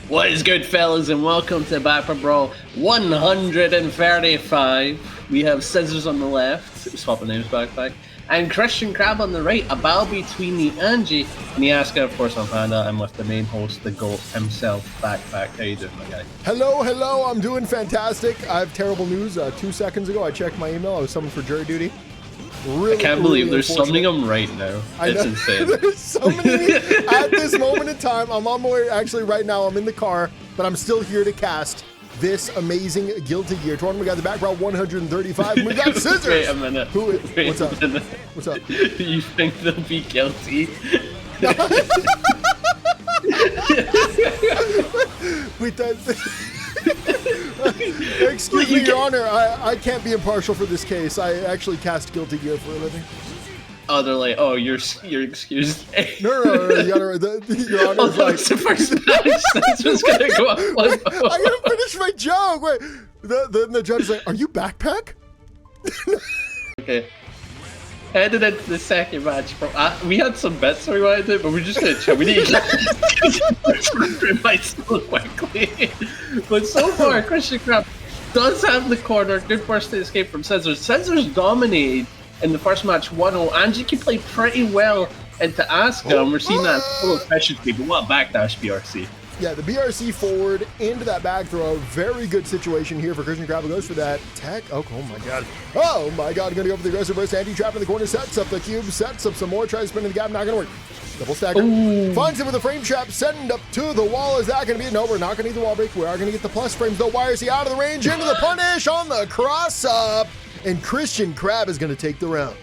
What is good, fellas, and welcome to baccpaBrawl 135. We have Scissors on the left, swapping names, baccpack, and Christian Crab on the right, a battle between the Anji and the Asuke. Of course, I'm Panda. I'm with the main host, the GOAT himself, baccpack. How you doing, my guy? Hello, I'm doing fantastic. I have terrible news. 2 seconds ago, I checked my email. I was summoned for jury duty. I can't believe they're summoning them right now. It's insane. They're summoning me at this moment in time. I'm on my way. Actually, right now, I'm in the car, but I'm still here to cast this amazing Guilty Gear tournament. We got the baccpack 135. We got Scissors. Wait a minute. What's up? What's up? You think they'll be guilty? Wait, excuse me, Your Honor. I can't be impartial for this case. I actually cast Guilty Gear for a living. Oh, they're like, oh, you're excused. No, Your Honor, like, the first match. That's what's gonna go up. Wait, I gotta finish my joke. Wait, the judge is like, "Are you baccpack?" Okay. Headed into the second match, bro. We had some bets we wanted to do, but we're just gonna chill. We need to get through my so quickly. But so far, Christian Crab does have the corner. Good first to escape from Scissors. Scissors dominated in the first match 1-0. Anji can play pretty well into Asuke, and we're seeing that full efficiency, but what a backdash BRC. Yeah, the BRC forward into that back throw. Very good situation here for Christian Crab. Goes for that tech. Oh my god. Oh my god. Gonna go for the aggressive burst. Anji trapped in the corner. Sets up the cube. Sets up some more. Tries to spin in the gap. Not gonna work. Double stacker. Ooh. Finds him with a frame trap. Send up to the wall. Is that gonna be it? No, we're not gonna need the wall break. We are gonna get the plus frames. The wires. He out of the range. Into the punish on the cross up. And Christian Crab is gonna take the round.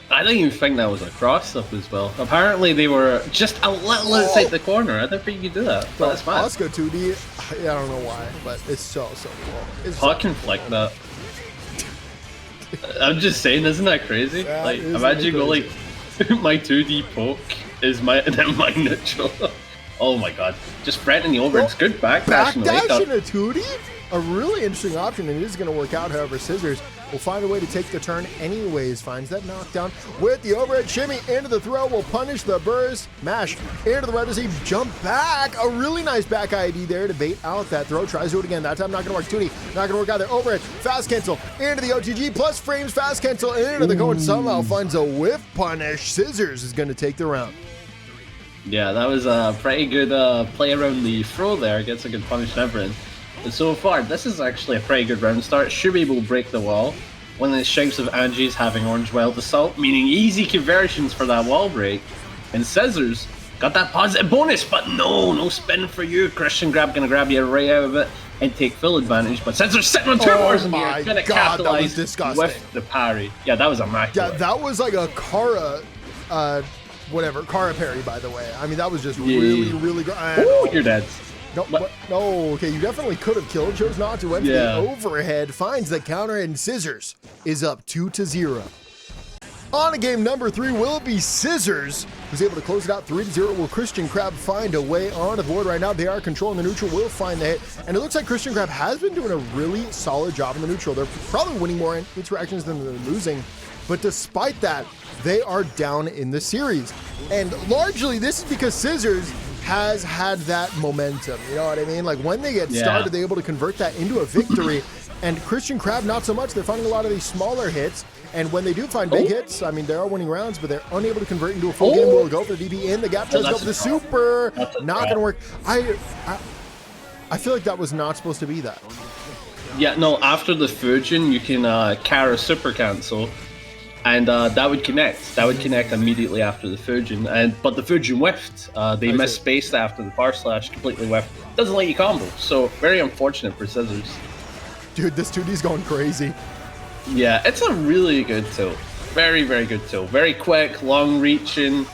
I didn't even think that was a cross-up as well. Apparently they were just a little inside the corner. I didn't think you could do that, but that's fine. Asuke 2D, I don't know why, but it's so cool. Hot can flick that. I'm just saying, isn't that crazy? That like, is imagine go like, crazy. my 2D poke is my neutral. Oh my god. Just threatening the over. It's good backdash in the wake Backdash up. in a 2D? A really interesting option, and it is going to work out. However, Scissors will find a way to take the turn anyways. Finds that knockdown with the overhead shimmy into the throw. Will punish the burst. Mash into the red receive. Jump back. A really nice back ID there to bait out that throw. Tries to do it again. That time not going to work. 2D. Not going to work either. Overhead. Fast cancel into the OTG. Plus frames. Fast cancel into the cone. Somehow finds a whiff punish. Scissors is going to take the round. Yeah, that was a pretty good play around the throw there. Gets a good punish and everything. And so far, this is actually a pretty good round start. Should be able to break the wall. One of the strengths of Anji is having Orange Wild Assault, meaning easy conversions for that wall break. And Scissors got that positive bonus, but no spin for you. Christian Crab gonna grab you right out of it and take full advantage. But Scissors sitting on 2 bars in here, gonna capitalize with the parry. Yeah, that was immaculate. Yeah, that was like a Kara, Kara parry, by the way. I mean, that was just really good. Ooh, you're dead. No, okay, you definitely could have killed. Chose not to. Went for the overhead, finds the counter, and Scissors is up 2-0. On to game number 3 will be Scissors, who's able to close it out 3-0. Will Christian Crab find a way on the board right now? They are controlling the neutral, will find the hit, and it looks like Christian Crab has been doing a really solid job in the neutral. They're probably winning more interactions than they're losing, but despite that, they are down in the series. And largely, this is because Scissors has had that momentum, you know what I mean? Like, when they get started, they're able to convert that into a victory, and Christian Crab, not so much. They're finding a lot of these smaller hits, and when they do find big hits, I mean, they are winning rounds, but they're unable to convert into a full game. Will go for the DB in the gap, tries to go for the super, not gonna work. I feel like that was not supposed to be that. Yeah, no, after the Fujin, you can Kara super cancel, and that would connect. That would connect immediately after the Fujin. But the Fujin whiffed. They missed space after the bar slash, completely whiffed. Doesn't let you combo. So very unfortunate for Scissors. Dude, this 2D's going crazy. Yeah, it's a really good tilt. Very good tilt. Very quick, long reaching,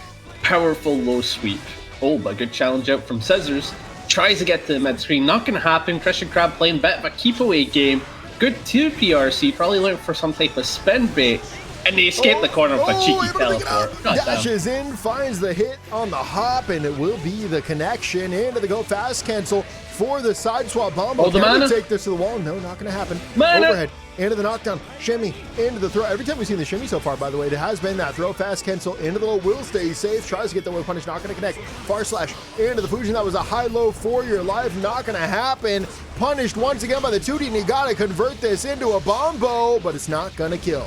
powerful low sweep. Oh, but good challenge out from Scissors. Tries to get to the mid screen. Not going to happen. Christian Crab playing a bit of a keep away game. Good 2 PRC. Probably looking for some type of spin bait. And they escape the corner with a cheeky teleport. Dashes in, finds the hit on the hop, and it will be the connection into the go fast cancel for the side swap bomb. Oh, the mana? Take this to the wall. No, not going to happen. Mana. Overhead into the knockdown, shimmy, into the throw. Every time we've seen the shimmy so far, by the way, it has been that throw, fast cancel, into the low, will stay safe, tries to get the low punish, not gonna connect. Far slash into the Fusion, that was a high-low for your life, not gonna happen. Punished once again by the 2D, and you gotta convert this into a bombo, but it's not gonna kill.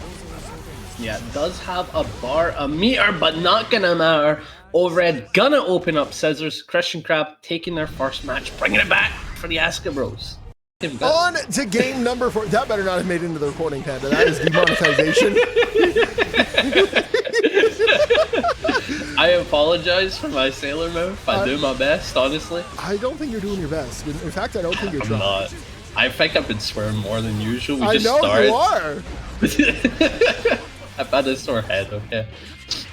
Yeah, it does have a bar, a meter, but not gonna matter. Overhead gonna open up Scissors. Christian Crab taking their first match, bringing it back for the Asuke Bros. On to game number 4. That better not have made it into the recording, Panda. That is demonetization. I apologize for my sailor mouth. I do my best, honestly. I don't think you're doing your best. In fact, I don't think you're trying. I'm not. I think I've been swearing more than usual. We I just know started. you are. I've had a sore head, okay.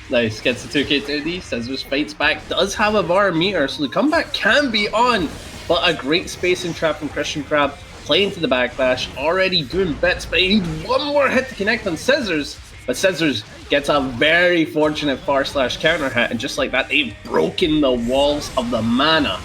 Nice, gets the 2K Tourney, Scissors fights back, does have a bar meter, so the comeback can be on, but a great spacing trap from Christian Crab, playing to the backdash, already doing bits, but he needs one more hit to connect on Scissors, but Scissors gets a very fortunate far slash counter hit, and just like that, they've broken the walls of the mana.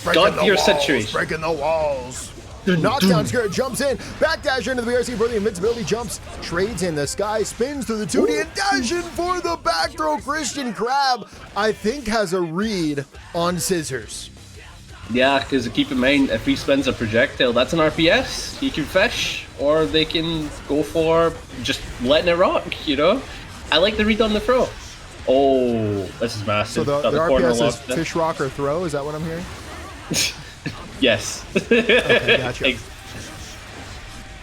Got your situation. Breaking the walls. Knockdown Skirt jumps in, backdash into the BRC for the invincibility, jumps, trades in the sky, spins through the 2D, and dashing for the back throw. Christian Crab, I think, has a read on Scissors. Yeah, because keep in mind, if he spins a projectile, that's an RPS. He can fish, or they can go for just letting it rock, you know? I like the read on the throw. Oh, this is massive. So the RPS is fish, rock, or throw? Is that what I'm hearing? Yes. Okay, gotcha.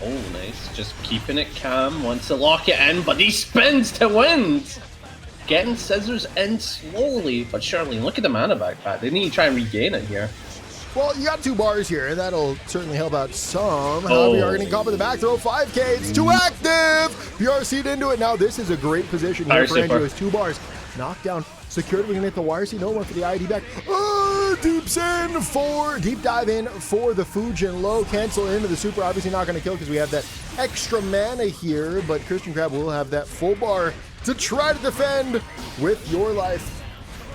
Oh, nice. Just keeping it calm. Wants to lock it in, but he spins to win. Getting Scissors in slowly, but surely. Look at the mana backpack. They need to try and regain it here. Well, you got 2 bars here, and that'll certainly help out some. However, you're going to cop with the back throw. 5K, it's too active. PRC'd into it. Now, this is a great position here for Anji. 2 bars. Knockdown. Secured. We're going to hit the YRC. No one for the ID back. Deep dive in for the Fujin low. Cancel into the super. Obviously not going to kill because we have that extra mana here, but Christian Crab will have that full bar to try to defend with your life.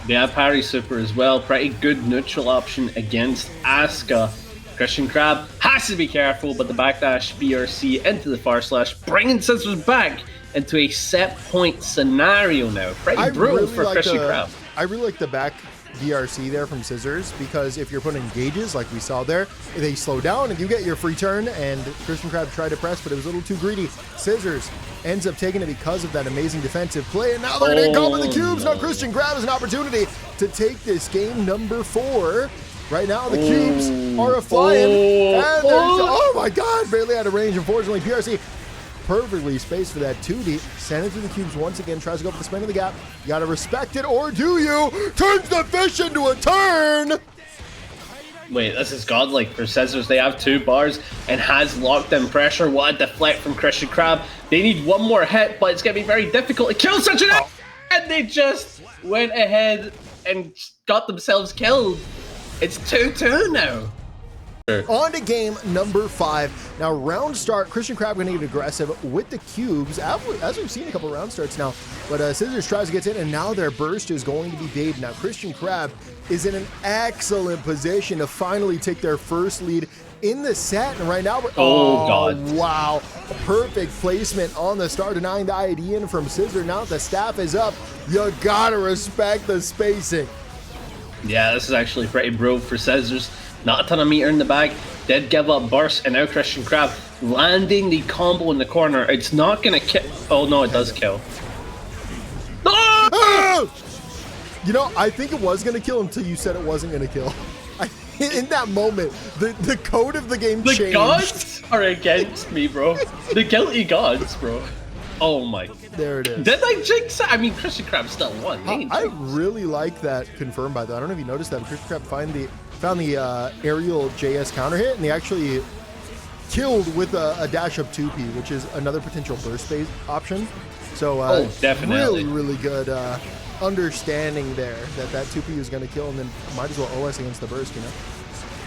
Yeah, parry super as well. Pretty good neutral option against Asuke. Christian Crab has to be careful, but the backdash BRC into the far slash, bringing Scissors back into a set point scenario now. Pretty brutal for Christian Crab. I really like the back BRC there from Scissors, because if you're putting gauges like we saw there, they slow down and you get your free turn, and Christian Crab tried to press, but it was a little too greedy. Scissors ends up taking it because of that amazing defensive play, and now they're going to come with the cubes. Now Christian Crab has an opportunity to take this game number 4. Right now, the cubes are flying, and there's, oh my god, barely out of range. Unfortunately, PRC perfectly spaced for that 2D. Send it through the cubes once again, tries to go for the spin of the gap. You gotta respect it, or do you? Turns the fish into a turn! Wait, this is godlike for Scissors. They have 2 bars and has locked in pressure. What a deflect from Christian Crab. They need one more hit, but it's gonna be very difficult to kill such an and they just went ahead and got themselves killed. It's 2-2 now. On to game number 5. Now, round start, Christian Crab going to get aggressive with the cubes, as we've seen a couple round starts now. But Scissors tries to get in, and now their burst is going to be bathed. Now, Christian Crab is in an excellent position to finally take their first lead in the set. And right now, God. Wow. Perfect placement on the start, denying the ID in from Scissors. Now that the staff is up, you got to respect the spacing. Yeah, this is actually pretty brutal for Scissors. Not a ton of meter in the bag. Did give up burst, and now Christian Crab landing the combo in the corner. It's not gonna kill. Oh no, it does kill. Oh! You know, I think it was gonna kill until you said it wasn't gonna kill. In that moment, the code of the game changed. The gods are against me, bro. The guilty gods, bro. Oh my. There it is. Did I jinx it? I mean, Christian Crab still won. I really like that confirmed by that. I don't know if you noticed that, but Christian Crab found the aerial JS counter hit, and they actually killed with a dash up 2P, which is another potential burst space option. So definitely. really good understanding there that 2P is going to kill, and then might as well OS against the burst, you know?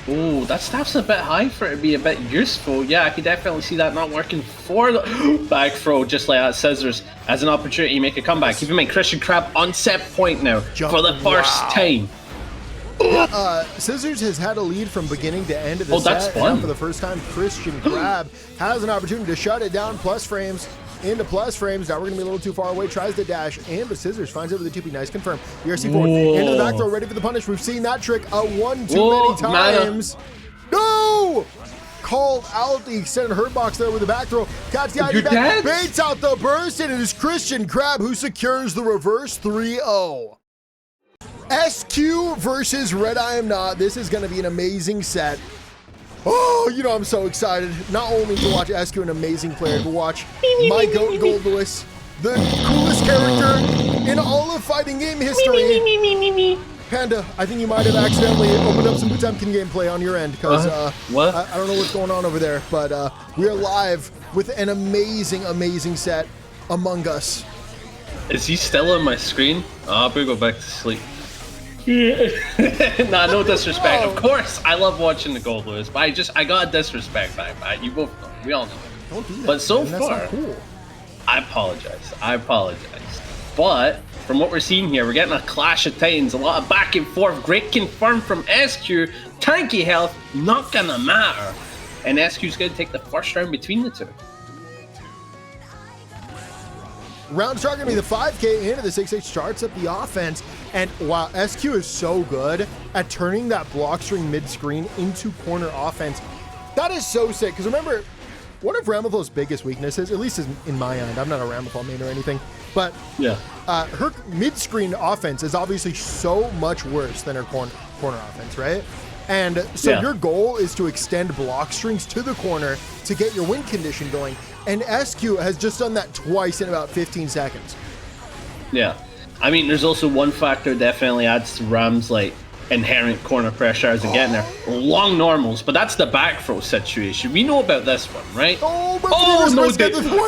Oh, that staff's a bit high for it to be a bit useful. Yeah, I could definitely see that not working for the back throw, just like that. Scissors as an opportunity to make a comeback. Keep in mind, Christian Crab on set point now for the first time. Yeah, Scissors has had a lead from beginning to end of the set. That's fun. And for the first time, Christian Crab has an opportunity to shut it down. Plus frames into plus frames. Now we're going to be a little too far away. Tries the dash, and the Scissors finds it with the 2P. Nice confirm. ERC forward. Into the back throw, ready for the punish. We've seen that trick one too many times. No! Called out the extended hurt box there with the back throw. Catch the ID back, baits out the burst, and it is Christian Crab who secures the reverse 3-0. SauceQue versus RedIAmNot. This is going to be an amazing set. Oh, you know, I'm so excited. Not only to watch SauceQue, an amazing player, to watch my GOAT Goldlewis, the coolest character in all of fighting game history. Panda, I think you might have accidentally opened up some Potemkin gameplay on your end, because what? I don't know what's going on over there, but we are live with an amazing, amazing set, Among Us. Is he still on my screen? Oh, I'm gonna go back to sleep. Nah, no disrespect. Of course, I love watching the Goldlewis, but I got disrespect back. You both know. We all know. Don't do that. But so man. far, That's not cool. I apologize. But from what we're seeing here, we're getting a clash of titans, a lot of back and forth. Great confirm from SauceQue. Tanky health, not gonna matter. And SauceQue's gonna take the first round between the two. Round start gonna be the 5K into the 6H, starts up the offense. And wow, SauceQue is so good at turning that block string mid-screen into corner offense. That is so sick, because remember, one of Ramlethal's biggest weaknesses, at least in my end, I'm not a Ramlethal main or anything, but yeah, her mid-screen offense is obviously so much worse than her corner offense, right? And so your goal is to extend block strings to the corner to get your win condition going. And SauceQue has just done that twice in about 15 seconds. Yeah. I mean, there's also one factor definitely adds to Ram's like inherent corner pressure as they get in there. Long normals, but that's the back throw situation. We know about this one, right? Oh, no,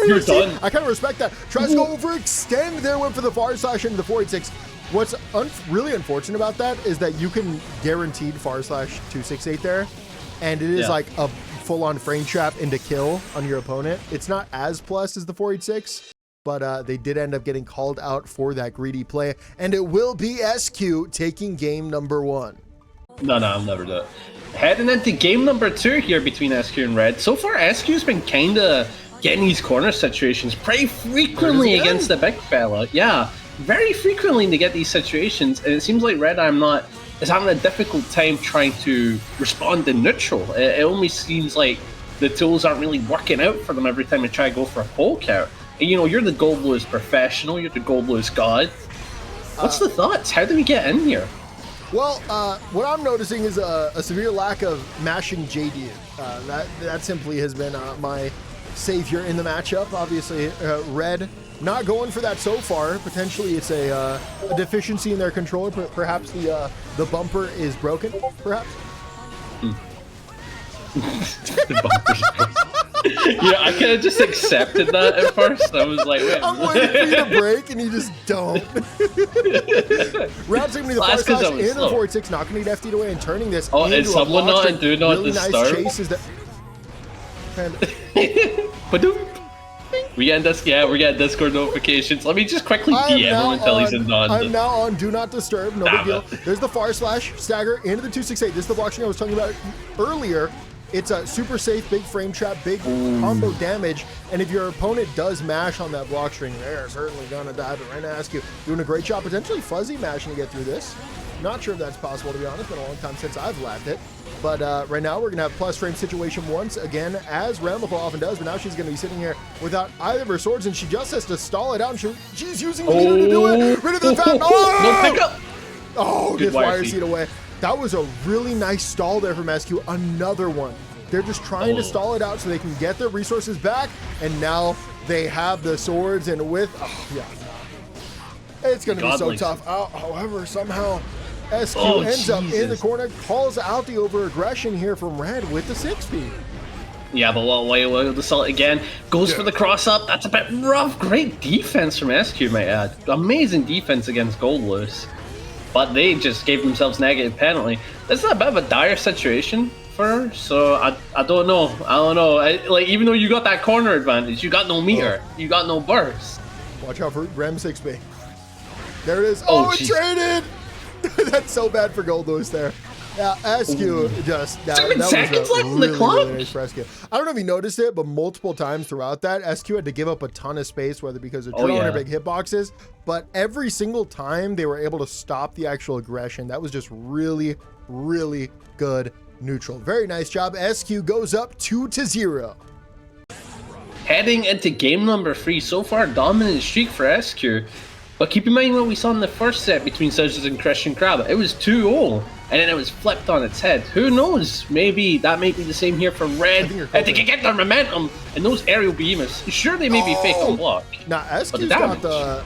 you're done. I kind of respect that. Tries to go overextend there, went for the far slash into the 486. What's really unfortunate about that is that you can guaranteed far slash 268 there, and it is like a full-on frame trap into kill on your opponent. It's not as plus as the 486, but they did end up getting called out for that greedy play, and it will be SauceQue taking game number 1. No, I'll never do it. Heading into game number 2 here between SauceQue and Red. So far, SauceQue's been kind of getting these corner situations pretty frequently against the big fella. Yeah, very frequently to get these situations, and it seems like RedIAmNot is having a difficult time trying to respond in neutral. It almost seems like the tools aren't really working out for them every time they try to go for a poke out. And, you know, you're the Goldlewis professional, you're the Goldlewis god. What's the thoughts? How do we get in here? Well, what I'm noticing is a severe lack of mashing JD. That simply has been my savior in the matchup. Obviously, Red not going for that so far. Potentially, it's a deficiency in their controller. Perhaps the bumper is broken. Perhaps. The bumper's broken. Yeah, I could have just accepted that at first. I was like, wait. I'm waiting for you to break, and you just don't. Round's going to be the far slash and the 486, not going to need FD'd away and turning this. Oh, is someone not and do not really the nice start? chase is that. We get this, we're getting Discord notifications. Let me just quickly DM him until he's in non. I'm now on Do Not Disturb, no big deal. There's the far slash, stagger, into the 268. This is the block string I was talking about earlier. It's a super safe, big frame trap, big combo damage, and if your opponent does mash on that block string, they're certainly gonna die. But right now, SauceQue doing a great job, potentially fuzzy mashing to get through this. Not sure if that's possible, to be honest. Been a long time since I've labbed it. But right now, we're gonna have plus frame situation once again, as Ramlethal often does. But now she's gonna be sitting here without either of her swords, and she just has to stall it out. And she's using the leader to do it. Rid of the fat. No pickup. Oh, gets wire seat away. That was a really nice stall there from SauceQue. Another one. They're just trying to stall it out so they can get their resources back, and now they have the swords, and with it's going to be so tough. However, somehow SauceQue ends up in the corner, calls out the over-aggression here from Red with the 6-speed. Yeah, but wild assault again. Goes for the cross-up. That's a bit rough. Great defense from SauceQue, might add. Amazing defense against Goldlewis. But they just gave themselves negative penalty. This is a bit of a dire situation for her, so I don't know. Like, even though you got that corner advantage, you got no meter. You got no burst. Watch out for Ram 6B. There it is. Oh, it traded! That's so bad for Goldlewis there. Yeah, SauceQue just that was seconds left in the clock. Really nice for SauceQue. I don't know if you noticed it, but multiple times throughout that, SauceQue had to give up a ton of space, whether because of drone or big hitboxes. But every single time they were able to stop the actual aggression. That was just really, really good neutral. Very nice job. SauceQue goes up 2-0. Heading into game number 3, so far dominant streak for SauceQue. But keep in mind what we saw in the first set between Scissors and Christian Crab. It was 2-0, and then it was flipped on its head. Who knows? Maybe that might be the same here for Red. And they can get their momentum, and those aerial behemoths, sure they may be fake on block. Now, SauceQue's got the...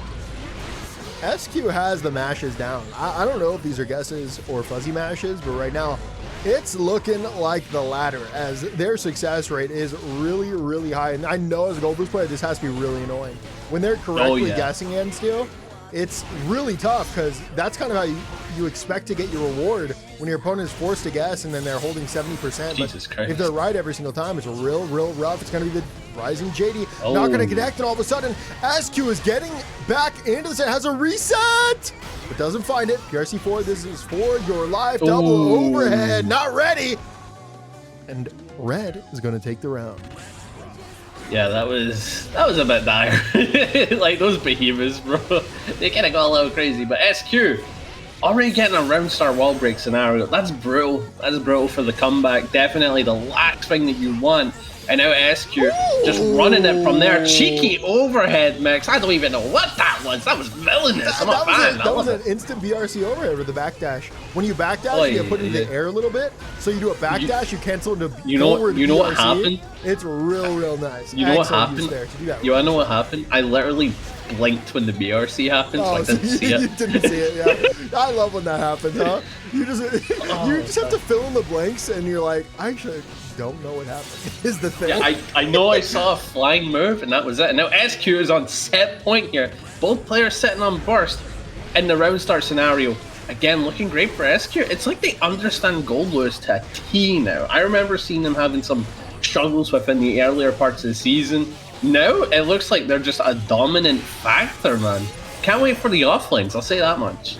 SauceQue has the mashes down. I don't know if these are guesses or fuzzy mashes, but right now, it's looking like the latter, as their success rate is really, really high. And I know as a Goldlewis player, this has to be really annoying. When they're correctly guessing against you, it's really tough, because that's kind of how you expect to get your reward when your opponent is forced to guess and then they're holding 70%. Jesus but Christ. If they're right every single time, it's real rough. It's going to be the rising JD. Not going to connect, and all of a sudden, SauceQue is getting back into this. It has a reset, but doesn't find it. PRC4, this is for your life. Double overhead, not ready. And Red is going to take the round. Yeah, that was a bit dire. Like those behemoths, bro. They kind of got a little crazy. But SauceQue already getting a round star wall break scenario. That's brutal. That's brutal for the comeback. Definitely the last thing that you want. And now SauceQue just running it from there. Cheeky overhead mix. I don't even know what that was. That was villainous. I'm a fan. That was an instant BRC overhead with the backdash. When you backdash, you get put into the air a little bit. So you do a backdash, you cancel into forward. You know what happened? It's real nice. You know what happened? You wanna know what happened? I literally blinked when the BRC happened, so I didn't see it. You didn't see it, yeah. I love when that happens, huh? You just have to fill in the blanks, and you're like, I actually don't know what happened. Is the thing. Yeah, I know I saw a flying move, and that was it. And now SauceQue is on set point here. Both players sitting on burst in the round start scenario. Again, looking great for SauceQue. It's like they understand Goldlewis to a T now. I remember seeing them having some struggles within the earlier parts of the season. Now, it looks like they're just a dominant factor, man. Can't wait for the offlanes, I'll say that much.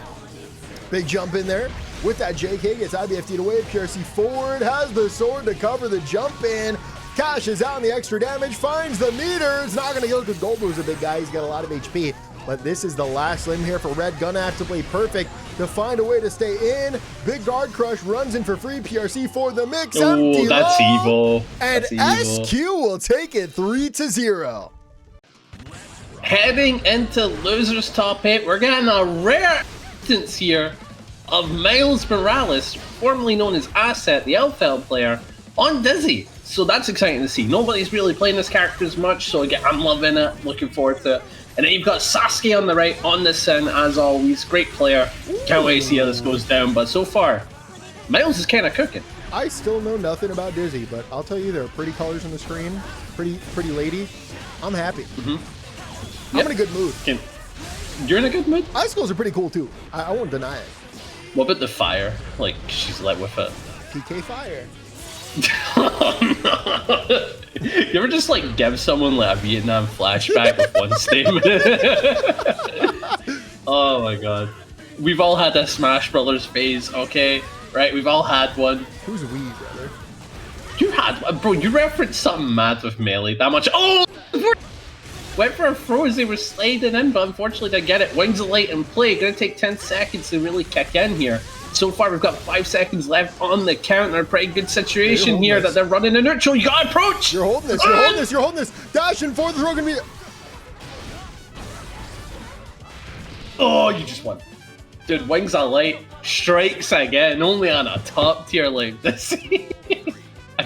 Big jump in there. With that, JK gets out the FD away. PRC forward has the sword to cover the jump in. Cashes out on the extra damage, finds the meter. It's not going to go because Goldlewis is a big guy. He's got a lot of HP. But this is the last limb here for Red. Gonna have to play perfect to find a way to stay in. Big guard crush runs in for free. PRC for the mix. Oh, that's evil. And SauceQue will take it 3-0. Heading into losers top 8, we're getting a rare instance here of Miles Morales, formerly known as Asset, the Elfeld player, on Dizzy. So that's exciting to see. Nobody's really playing this character as much, so again, I'm loving it, looking forward to it. And then you've got Sasuke on the right, on the Sin, as always. Great player. Can't wait to see how this goes down. But so far, Miles is kind of cooking. I still know nothing about Dizzy, but I'll tell you, there are pretty colors on the screen. Pretty lady. I'm happy. I'm in a good mood. You're in a good mood? Icicles are pretty cool, too. I won't deny it. What about the fire? Like, she's lit with it. PK fire. You ever just like give someone like a Vietnam flashback with one statement? Oh my god. We've all had a Smash Brothers phase, okay? Right? We've all had one. Who's we, brother? You had one, bro. You referenced something mad with Melee that much. Oh! Went for a throw as they were sliding in, but unfortunately didn't get it. Wings of Light in play. Gonna take 10 seconds to really kick in here. So far, we've got 5 seconds left on the counter. Pretty good situation here that they're running a neutral. You gotta approach! You're holding this, you're holding this, you're holding this. Dashing for the throw gonna be... Oh, you just won. Dude, Wings of Light strikes again, only on a top tier like this. I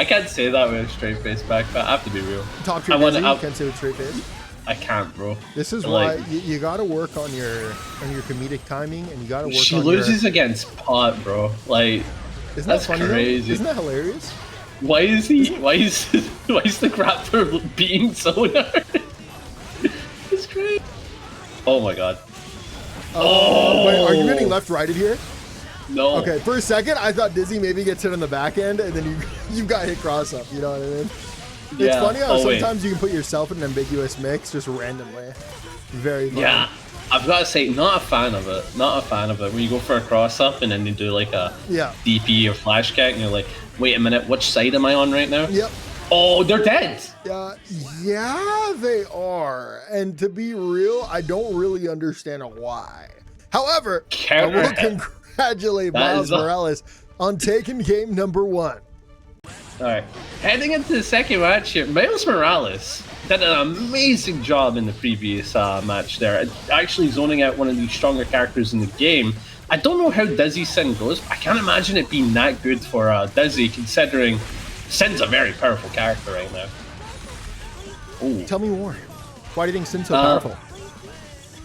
can't say that with a straight face back, but I have to be real. Top tier Dizzy, you can't say with straight face. I can't, bro. This is why you gotta work on your comedic timing, and you gotta work on She loses against Pot, bro. Like, isn't that's that funny, crazy. Though? Isn't that hilarious? Why is the grappler being so hard? It's crazy. Oh my god. Wait, are you getting left-righted here? No. Okay, for a second, I thought Dizzy maybe gets hit on the back end, and then you got hit cross-up, you know what I mean? Yeah. It's funny how sometimes you can put yourself in an ambiguous mix just randomly. Very funny. Yeah. I've got to say, not a fan of it. Not a fan of it. When you go for a cross-up and then you do like a DP or flash kick and you're like, wait a minute, which side am I on right now? Yep. Oh, they're dead. Yeah, they are. And to be real, I don't really understand why. However, I will congratulate Miles Morales on taking game number 1. All right, heading into the second match here, Miles Morales did an amazing job in the previous match there, actually zoning out one of the stronger characters in the game. I don't know how Dizzy's Sin goes, but I can't imagine it being that good for Dizzy, considering Sin's a very powerful character right now. Ooh. Tell me more. Why do you think Sin's so powerful?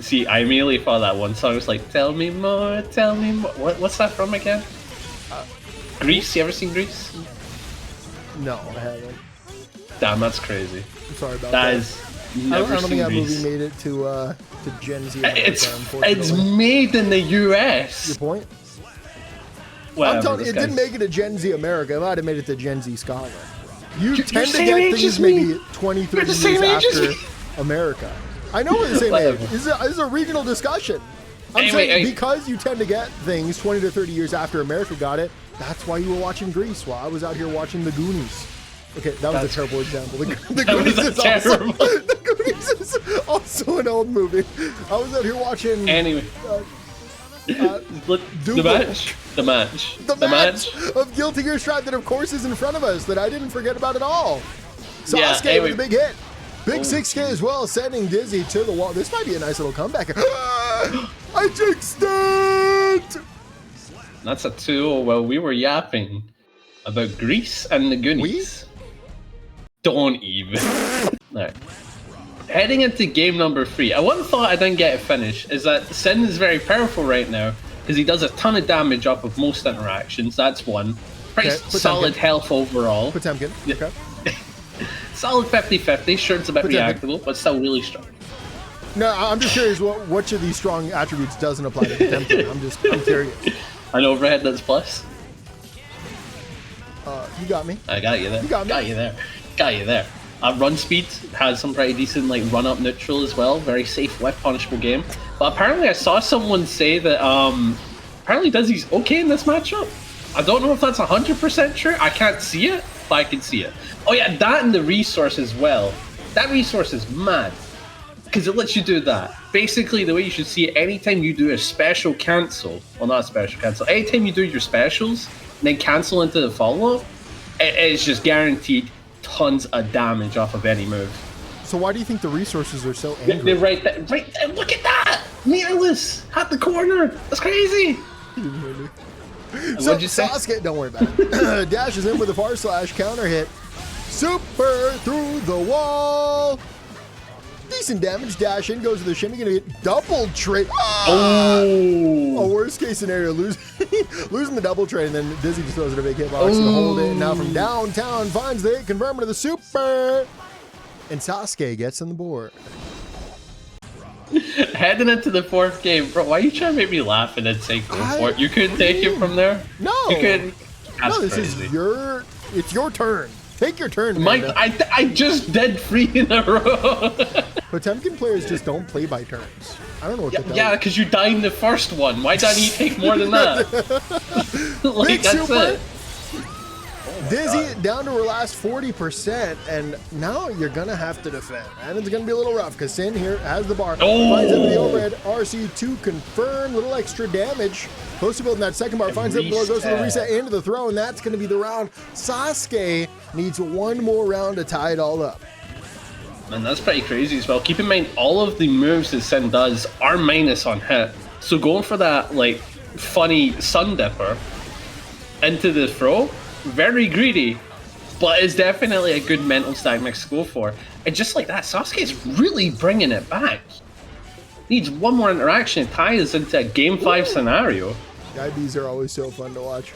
See, I immediately thought that one song was like, tell me more, tell me more. What's that from again? Grease? You ever seen Grease? No, I haven't. Damn, that's crazy. I'm sorry about that. I don't think that movie made it to Gen Z. It's made in the US. Your point? Well, I'm telling you, it didn't make it to Gen Z America. It might have made it to Gen Z Scotland. You tend to get things maybe 20, 30 years after America. I know we're the same age. This is a regional discussion. I'm saying because you tend to get things 20 to 30 years after America got it, that's why you were watching Grease while I was out here watching The Goonies. Okay, that was a terrible example. The Goonies is also an old movie. I was out here watching... Anyway. The match of Guilty Gear Strive that, of course, is in front of us that I didn't forget about at all. SauceQue with a big hit. Big 6K as well, sending Dizzy to the wall. This might be a nice little comeback. I jinxed it! That's a 2-0. Well, we were yapping about Grease and the Goonies. Don't even. Alright. Heading into game number 3, one thought I didn't get to finish is that Sin is very powerful right now because he does a ton of damage off of most interactions. That's one. Pretty solid health overall. Potemkin. Okay. Solid 50-50. Sure, it's a bit reactable, but still really strong. No, I'm just curious which of these strong attributes doesn't apply to Potemkin. I'm curious. An overhead that's plus. You got me. I got you there. You got me. Got you there. Run speed has some pretty decent run up neutral as well. Very safe, left punishable game. But apparently I saw someone say that apparently Dizzy's okay in this matchup. I don't know if that's 100% true. I can't see it, but I can see it. Oh yeah, that and the resource as well. That resource is mad. Because it lets you do that. Basically, the way you should see it, anytime you do a special cancel, well, not a special cancel, anytime you do your specials, and then cancel into the follow-up, it's just guaranteed tons of damage off of any move. So why do you think the resources are so angry? They're right there. Look at that! Meterless! At the corner! That's crazy! So SauceQue, don't worry about it. Dashes in with a far slash counter hit. Super through the wall! Decent damage, dash in, goes to the shimmy, gonna get double trade. Oh, worst case scenario, losing the double trade, and then Dizzy just throws it a big hitbox and hold it. And now from downtown finds the hit, confirm to the super, and SauceQue gets on the board. Heading into the 4th game, bro, why are you trying to make me laugh and then say go for it? You couldn't take it from there? No. You couldn't? No, this is it's your turn. Take your turn, man. I just did 3 in a row. Potemkin players just don't play by turns. I don't know what to tell you. Yeah, because you died in the first one. Why didn't he take more than that? Big that's super. it. Dizzy down to her last 40%, and now you're gonna have to defend. And it's gonna be a little rough because Sin here has the bar. Finds it with the overhead. RC2 confirm, little extra damage. Close to building that second bar, finds it below, goes to the reset into the throw, and that's gonna be the round. SauceQue needs one more round to tie it all up. Man, that's pretty crazy as well. Keep in mind, all of the moves that Sin does are minus on hit. So going for that, funny Sun Dipper into the throw, very greedy, but it's definitely a good mental stack mix to go for. And just like that, SauceQue's really bringing it back. Needs one more interaction to tie us into a Game 5 scenario. The IBs are always so fun to watch.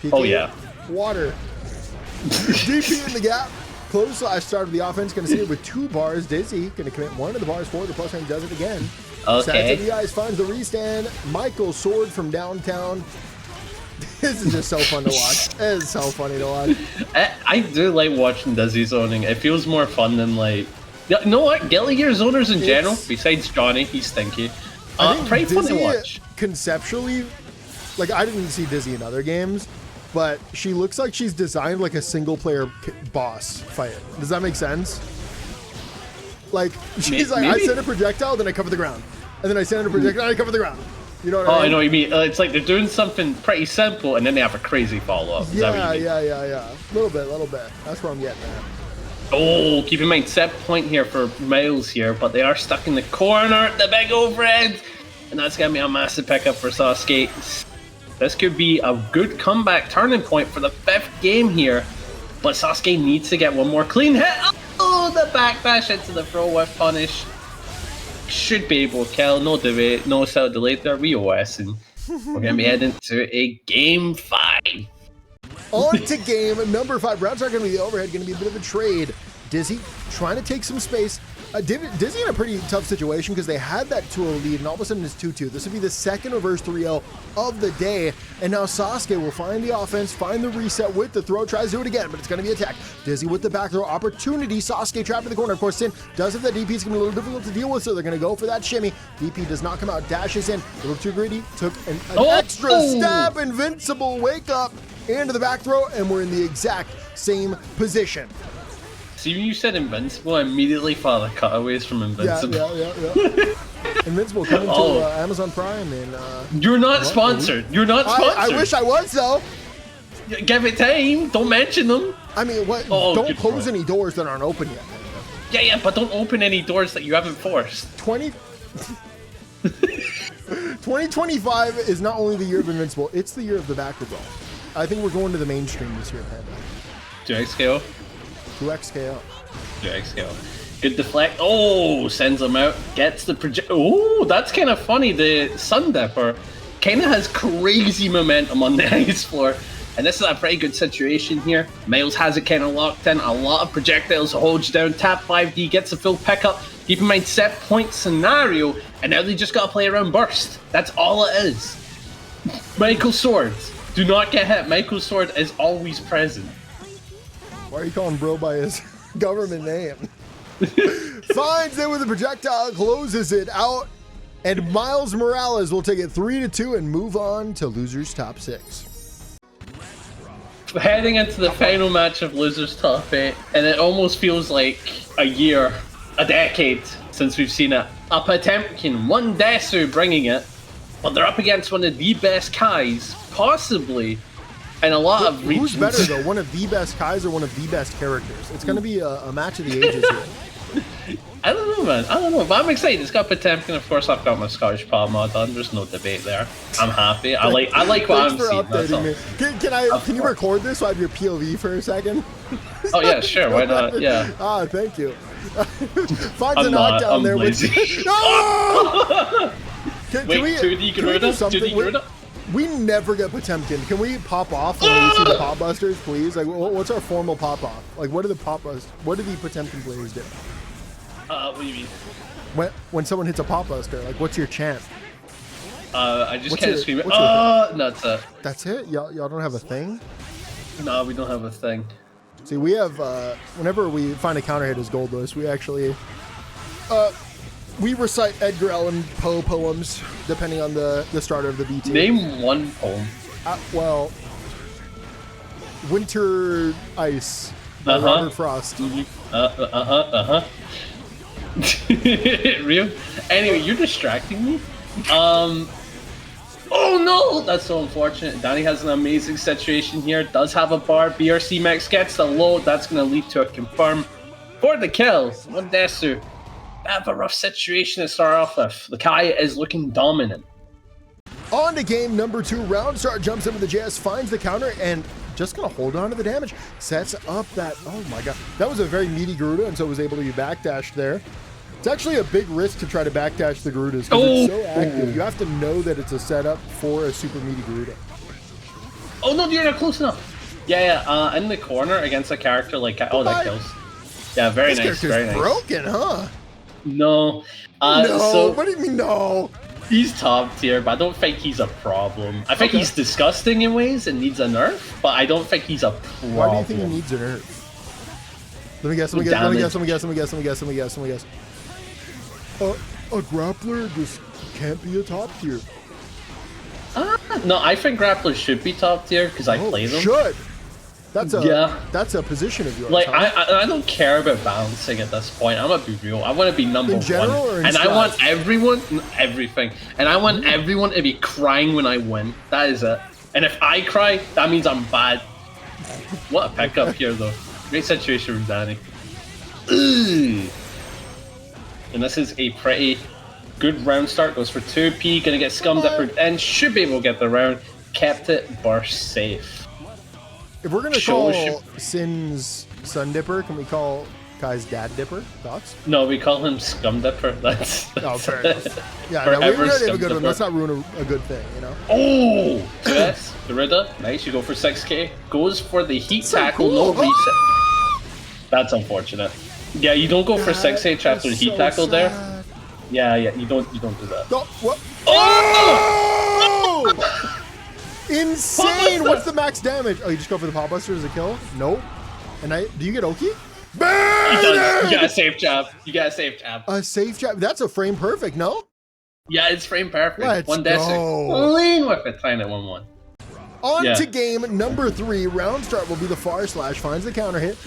PK, oh yeah. Water. DP in the gap. Close slash start of the offense. Going to see it with 2 bars. Dizzy going to commit one of the bars for the plus range. Does it again. Okay. Stats of the eyes finds the restand. Michael Sword from downtown. This is just so fun to watch. It is so funny to watch. I do like watching Dizzy zoning. It feels more fun than you know what? Guilty Gear zoners in general, besides Johnny, he's stinky. I think pretty fun to Dizzy, watch. conceptually, like I didn't see Dizzy in other games, but she looks like she's designed like a single player boss fight. Does that make sense? Like she's like, I send a projectile, then I cover the ground, and then I send a projectile, and I cover the ground. You know what I mean? I know what you mean. It's like they're doing something pretty simple, and then they have a crazy follow-up. Yeah. A little bit. That's what I'm getting at. Oh, keep in mind, set point here for Miles here, but they are stuck in the corner, the big overhead, and that's going to be a massive pickup for Sasuke. This could be a good comeback turning point for the 5th game here, but Sasuke needs to get one more clean hit. Oh, the backdash into the throw with punish. Should be able to kill, no delay, no cell delay there, ReOS, and we're going to be heading to a game 5. On to game number 5. Rounds are going to be the overhead, going to be a bit of a trade. Dizzy trying to take some space. Dizzy in a pretty tough situation because they had that 2-0 lead, and all of a sudden it's 2-2. This would be the second reverse 3-0 of the day, and now Sasuke will find the offense, find the reset with the throw, tries to do it again, but it's going to be attacked. Dizzy with the back throw opportunity. Sasuke trapped in the corner. Of course, Sin does have that DP. It's going to be a little difficult to deal with, so they're going to go for that shimmy. DP does not come out, dashes in. A little too greedy, took an extra stab. Invincible wake up into the back throw, and we're in the exact same position. See, when you said Invincible, I immediately thought of cutaways from Invincible. Yeah. Invincible coming to Amazon Prime. And you're not sponsored. You're not sponsored. I wish I was, though. Give it time. Don't mention them. I mean, what? Don't close any doors that aren't open yet. Yeah, but don't open any doors that you haven't forced. 2025 is not only the year of Invincible, it's the year of the baccpaBrawl. I think we're going to the mainstream this year, Panda. 2x scale? 2x scale. 2x scale. Good deflect. Oh, sends him out. Gets the project. Oh, that's kind of funny. The Sun Dipper kind of has crazy momentum on the ice floor. And this is a pretty good situation here. Miles has it kind of locked in. A lot of projectiles holds down. Tap 5D, gets a full pickup. Keep in mind, set point scenario. And now they just got to play around burst. That's all it is. Michael's swords. Do not get hit. Michael's sword is always present. Why are you calling bro by his government name? Finds it with a projectile, closes it out, and Miles Morales will take it 3-2 and move on to losers top 6. Heading into the final match of losers top 8, and it almost feels like a year, a decade since we've seen it. A Potemkin, one Desu bringing it, but they're up against one of the best Kais, possibly. And a lot of regions. Who's better though? One of the best Kais or one of the best characters? It's going to be a match of the ages here. I don't know, man. I don't know, but I'm excited. It's got Potemkin. Of course, I've got my Scottish Pal mod on. There's no debate there. I'm happy. I like what I'm seeing. That's all. Can you record this so I have your POV for a second? Oh yeah, sure. Why not? Yeah. Thank you. Finds a knockdown there. With... Can we 2D Garuda? 2D Garuda? We never get Potemkin. Can we pop off when we see the pop busters, please? Like, what's our formal pop off? Like, what do the Potemkin players do? What do you mean? When someone hits a pop buster, like, what's your chant? I just can't scream it. No, that's it. That's it? Y'all don't have a thing? No, we don't have a thing. See, we have, whenever we find a counter hit as Goldlewis, we actually, we recite Edgar Allan Poe poems, depending on the starter of the BT. Name one poem. Well, Winter Ice by Robert Frost. Real? Anyway, you're distracting me. Oh no! That's so unfortunate. Dany has an amazing situation here. Does have a bar. BRC Max gets the load. That's going to lead to a confirm for the kill. One Desu. Have a rough situation to start off with. The Kai is looking dominant. On to game number 2. Roundstar jumps in with the JS, finds the counter, and just going to hold on to the damage. Sets up that, oh my god. That was a very meaty Garuda, and so was able to be backdashed there. It's actually a big risk to try to backdash the Garudas because it's so active. You have to know that it's a setup for a super meaty Garuda. Oh no, you're not close enough. Yeah, in the corner against a character like, oh, that kills. Yeah, very nice, very nice. Broken, huh? No. No, so what do you mean no? He's top tier, but I don't think he's a problem. I think he's disgusting in ways and needs a nerf, but I don't think he's a problem. Why do you think he needs a nerf? Let me guess. A grappler just can't be a top tier. No, I think grapplers should be top tier because I play them. Should. That's a position of yours. Like huh? I don't care about balancing at this point. I'm gonna be real. I want to be number in general, one, or in and strides? I want everything, and I want everyone to be crying when I win. That is it. And if I cry, that means I'm bad. What a pickup here, though. Great situation from Dany. Ugh. And this is a pretty good round start. Goes for 2p, gonna get scummed at her end. Should be able to get the round. Kept it burst safe. If we're gonna call Sin's Sun Dipper, can we call Kai's Dad Dipper? Thoughts? No, we call him Scum Dipper. That's oh, fair enough. Yeah, no, we're gonna have a good one. Let's not ruin a good thing, you know? Oh! Yes, Derrida. Nice, you go for 6k. Goes for the heat tackle, no reset. That's unfortunate. Yeah, you don't go for 6h after the heat tackle there. Yeah, you don't do that. Oh! What? Oh! Insane! What's the max damage? Oh, you just go for the Pop Buster as a kill? Nope. And do you get Oki? You got a safe jab. You got a safe jab. A safe jab. That's a frame perfect, no? Yeah, it's frame perfect. Let's one go. Lean with it, tying it 1-1. On to game number 3. Round start will be the far slash. Finds the counter hit.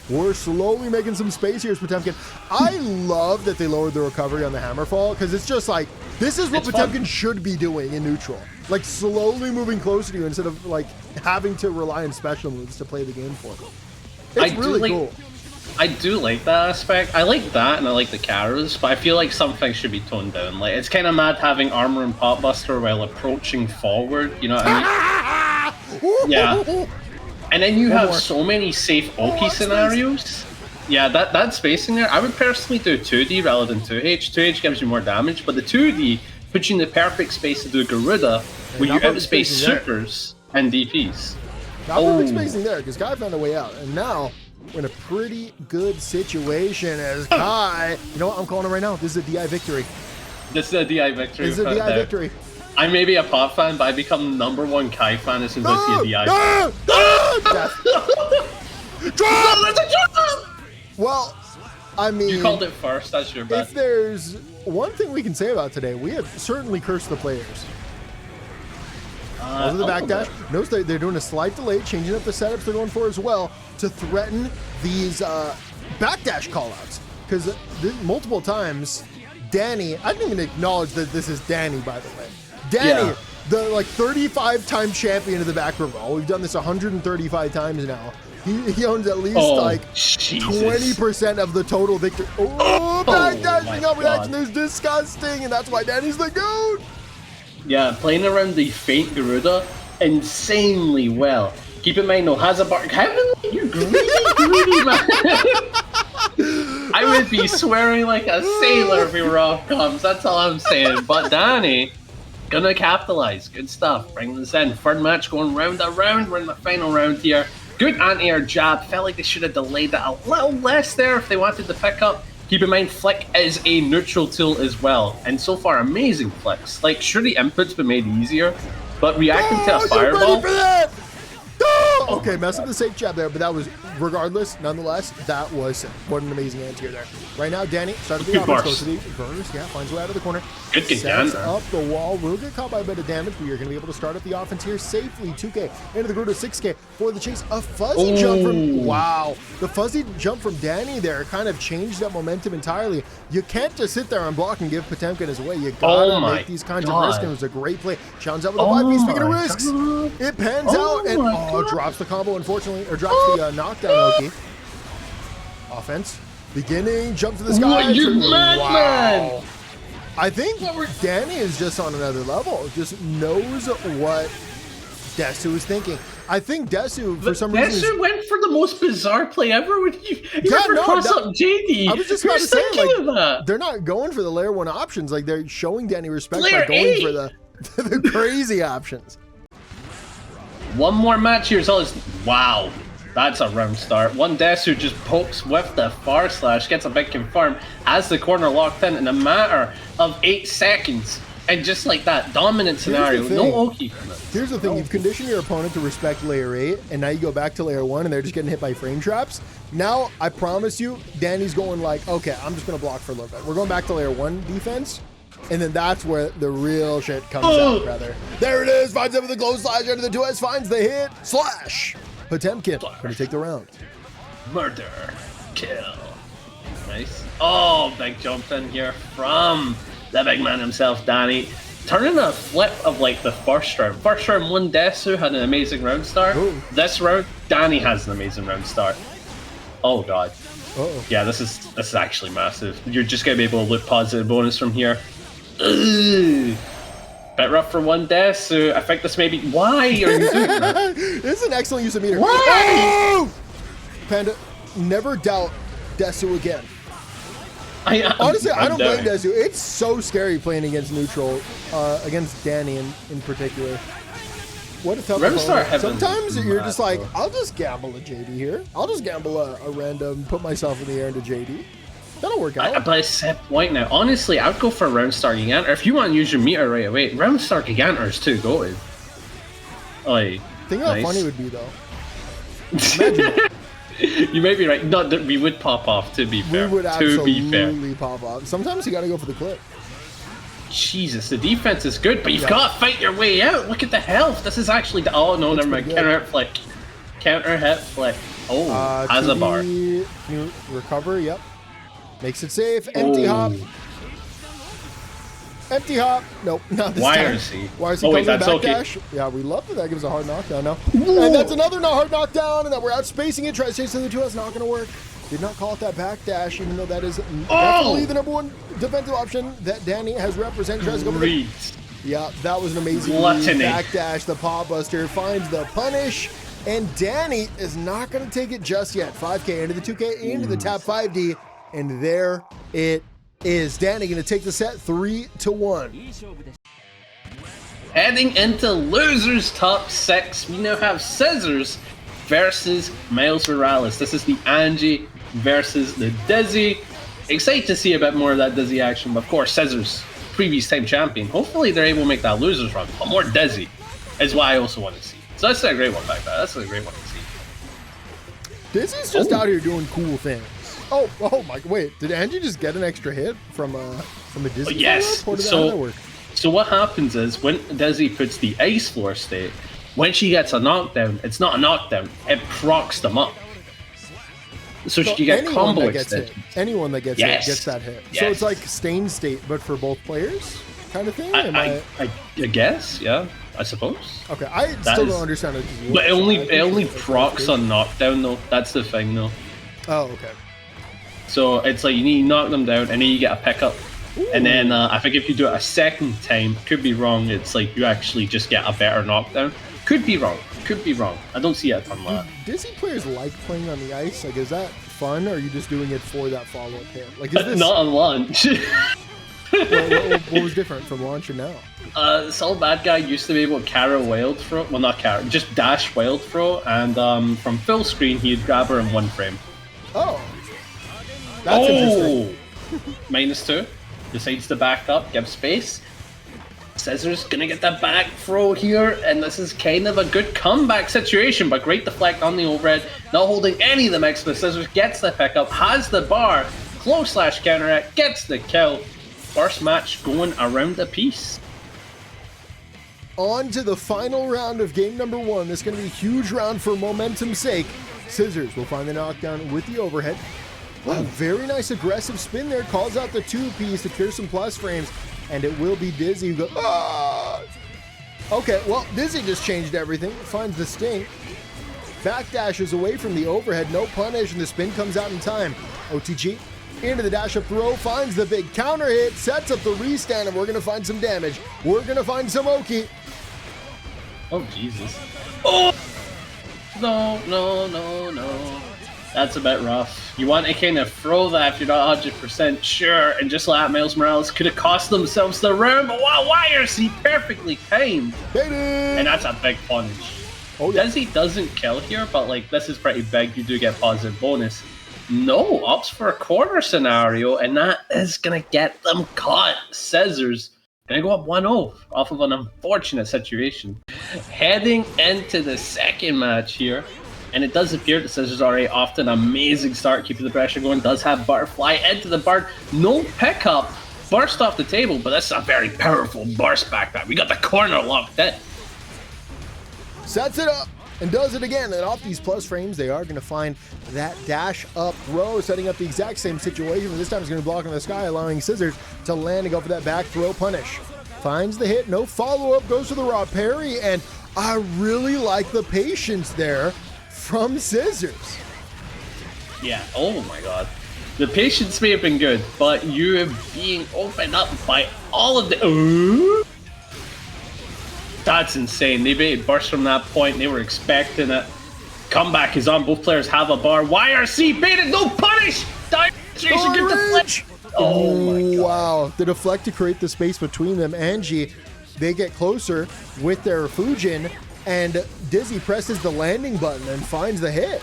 We're slowly making some space here as Potemkin. I love that they lowered the recovery on the Hammerfall because it's just like, this is what Potemkin should be doing in neutral. Like slowly moving closer to you instead of like having to rely on special moves to play the game for them. It's really cool. I do like that aspect. I like that and I like the carrots, but I feel like some things should be toned down. Like it's kind of mad having armor and pop buster while approaching forward, you know what I mean? Yeah. And then you have so many safe Oki scenarios. Yeah, that spacing there, I would personally do 2D rather than 2H. 2H gives you more damage, but the 2D puts you in the perfect space to do Garuda, where you outspace supers and DPs. Not perfect spacing there, because Kai found a way out. And now, we're in a pretty good situation as Kai... You know what? I'm calling it right now. This is a DI victory. This is a DI victory. This is a DI victory. I may be a pop fan, but I become #1 Kai fan as soon as I see a DI. Drop! That's a drop! Well, I mean... You called it first, that's your bet. If there's one thing we can say about today, we have certainly cursed the players. Over the backdash. Notice they're doing a slight delay, changing up the setups they're going for as well to threaten these backdash callouts. Because multiple times, Dany... I didn't even acknowledge that this is Dany, by the way. Dany, the like 35-time champion of the baccpaBrawl. We've done this 135 times now. He owns at least like 20% of the total victory. Oh, backdashing up reaction is disgusting, and that's why Dany's the GOAT. Yeah, playing around the faint Garuda insanely well. Keep in mind, though, has a bar. Heavenly, you're greedy, man. I would be swearing like a sailor if we were off comms. That's all I'm saying. But Dany, gonna capitalize. Good stuff. Bring this in. Third match going round and round. We're in the final round here. Good anti-air jab. Felt like they should have delayed that a little less there if they wanted to pick up. Keep in mind, Flick is a neutral tool as well. And so far, amazing flicks. Like, sure, the input's been made easier, but reacting to a fireball... Okay, mess up the safe jab there, but that was, regardless, nonetheless, that was what an amazing anti-air there. Right now, Dany started the offense, goes to the burst, finds a way out of the corner. Good get sets up the wall, will get caught by a bit of damage, but you're going to be able to start up the offense here safely. 2K into the Garuda, 6K for the chase. A fuzzy jump from, wow. The fuzzy jump from Dany there kind of changed that momentum entirely. You can't just sit there and block and give Potemkin his way. You gotta make these kinds of risks, and it was a great play. Challenge out with a 5-piece. Speaking of risks, it pans out and drops the combo, unfortunately, or drops the knockdown Oki. Offense beginning, jump to the sky. Wow. I think Dany is just on another level. Just knows what Desu is thinking. I think Desu, for some reason, Desu went for the most bizarre play ever. When you never cross up JD. I was just about to say, like, they're not going for the layer 1 options. Like, they're showing Dany respect by going for the crazy options. One more match here, so it's wow. That's a round start. One Desu just pokes with the far slash, gets a big confirm, has the corner locked in a matter of 8 seconds. And just like that, dominant scenario, no Oki from it. Here's the thing, you've conditioned your opponent to respect layer 8, and now you go back to layer 1 and they're just getting hit by frame traps. Now, I promise you, Dany's going like, okay, I'm just going to block for a little bit. We're going back to layer 1 defense. And then that's where the real shit comes out, brother. There it is. Finds him with the close slash under the 2S. Finds the hit. Slash. Potemkin going to take the round. Murder. Kill. Nice. Oh, big jump in here from the big man himself, Dany. Turning a flip of like the first round. First round, one Desu had an amazing round start. Ooh. This round, Dany has an amazing round start. Oh god. Uh-oh. Yeah, this is actually massive. You're just gonna be able to loot positive bonus from here. Ugh. Bit rough for one Desu. I think this may be. Why are you doing that? This is an excellent use of meter. Why? Oh! Panda, never doubt Desu again. Honestly, I don't blame Desu. It's so scary playing against neutral, against Dany in particular. What a tough opponent. Sometimes you're just like, I'll just gamble a JD here. I'll just gamble a random, put myself in the air into JD. That'll work out. But it's set point now. Honestly, I'd go for Round Star Gigantor. If you want to use your meter right away, Round Star Gigantor is too good. Like, think how funny it would be though. Imagine that. You may be right. Not that we would pop off, to be fair. We would absolutely pop off. Sometimes you gotta go for the clip. Jesus, the defense is good, but you've got to fight your way out. Look at the health. This is actually the. Oh, no, never mind. Counter hit flick. Counter hit flick. Oh, has a bar. Can you recover? Yep. Makes it safe. Empty hop. Empty hop. Nope, not this time. YRC. Oh, wait, that's okay. Backdash. Yeah, we love it. That gives a hard knockdown now. And that's another hard knockdown, and that we're outspacing it. Try to chase to the 2S. Not going to work. Did not call it that backdash, even though that is definitely the #1 defensive option that Dany has represented. Tries to go for the... Yeah, that was an amazing backdash. The paw buster finds the punish, and Dany is not going to take it just yet. 5K into the 2K, into the tap 5D, and there it is. Dany going to take the set 3-1. Heading into losers top 6, we now have Scissors versus Miles Morales. This is the Anji versus the Dizzy. Excited to see a bit more of that Dizzy action, but of course, Scissors, previous time champion. Hopefully they're able to make that losers run, but more Dizzy is what I also want to see. So that's a great one back there. That's a great one to see. Dizzy's just out here doing cool things. Oh my, wait, did Anji just get an extra hit from a Dizzy? Yes. So what happens is when Dizzy puts the ice floor state, when she gets a knockdown, it's not a knockdown, it procs them up. So you get combo extensions. Anyone that gets hit gets that hit. So it's like stain state, but for both players, kind of thing? I guess, yeah, I suppose. Okay, I still don't understand it. But it only procs on knockdown, though. That's the thing, though. Oh, okay. So it's like you need to knock them down, and then you get a pickup. Ooh. And then I think if you do it a second time, could be wrong, it's like you actually just get a better knockdown. Could be wrong. Could be wrong. I don't see it from that. Dizzy players like playing on the ice? Like, is that fun, or are you just doing it for that follow-up hit? Like, is this... Not on launch. what was different from launch and now? Solid Bad Guy used to be able to carry wild throw. Well, not carry, just dash wild throw, and from full screen, he'd grab her in 1 frame. Oh. That's interesting. -2. Decides to back up, give space. Scissors gonna get the back throw here, and this is kind of a good comeback situation, but great deflect on the overhead, not holding any of the mix, but Scissors gets the pickup, has the bar, close slash counteract, gets the kill. First match going around the piece. On to the final round of game #1. This is gonna be a huge round for momentum's sake. Scissors will find the knockdown with the overhead. A very nice aggressive spin there, calls out the 2-piece to clear some plus frames, and it will be Dizzy who goes, ah! Okay, well, Dizzy just changed everything, finds the sting, backdashes away from the overhead, no punish, and the spin comes out in time. OTG into the dash up throw, finds the big counter hit, sets up the restand, and we're going to find some damage. We're going to find some Oki. Oh, Jesus. Oh! No. That's a bit rough. You want to kind of throw that if you're not 100% sure, and just like Miles Morales could have cost themselves the round, but wow, YRC perfectly timed. And that's a big punish. Oh, yeah. Dizzy doesn't kill here, but like this is pretty big. You do get positive bonus. No, opts for a corner scenario, and that is going to get them caught. Scissors going to go up 1-0 off of an unfortunate situation. Heading into the second match here. And it does appear that Scissors already off to an amazing start, keeping the pressure going, does have Butterfly into the bird, no pickup, burst off the table, but that's a very powerful burst backpack. We got the corner locked in. Sets it up and does it again. And off these plus frames, they are going to find that dash up throw, setting up the exact same situation. But this time it's going to block in the sky, allowing Scissors to land and go for that back throw punish. Finds the hit, no follow-up, goes to the raw parry, and I really like the patience there from Scissors. Yeah, oh my god. The patience may have been good, but you're being opened up by all of the... Ooh. That's insane. They made burst from that point. They were expecting it. Comeback is on. Both players have a bar. YRC baited. No punish! Demonstration, get the flinch! Oh my god. Wow. The deflect to create the space between them. Anji, they get closer with their Fujin, and Dizzy presses the landing button and finds the hit.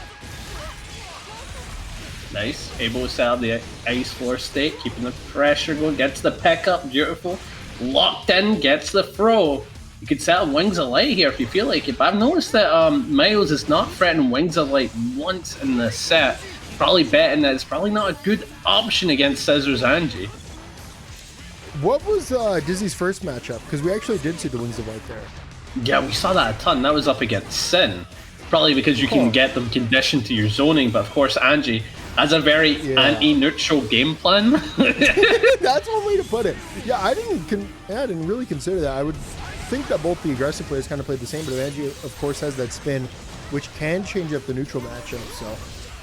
Nice. Able to set up the ice floor state, keeping the pressure going. Gets the pick up. Beautiful. Locked in. Gets the throw. You could set up Wings of Light here if you feel like it. But I've noticed that Miles is not threatening Wings of Light once in the set. Probably betting that it's probably not a good option against Scissors Anji. What was Dizzy's first matchup? Because we actually did see the Wings of Light there. Yeah, we saw that a ton. That was up against Sin. Probably because you can get them conditioned to your zoning. But of course, Anji has a very anti-neutral game plan. That's one way to put it. Yeah, I didn't really consider that. I would think that both the aggressive players kind of played the same, but Anji, of course, has that spin, which can change up the neutral matchup. So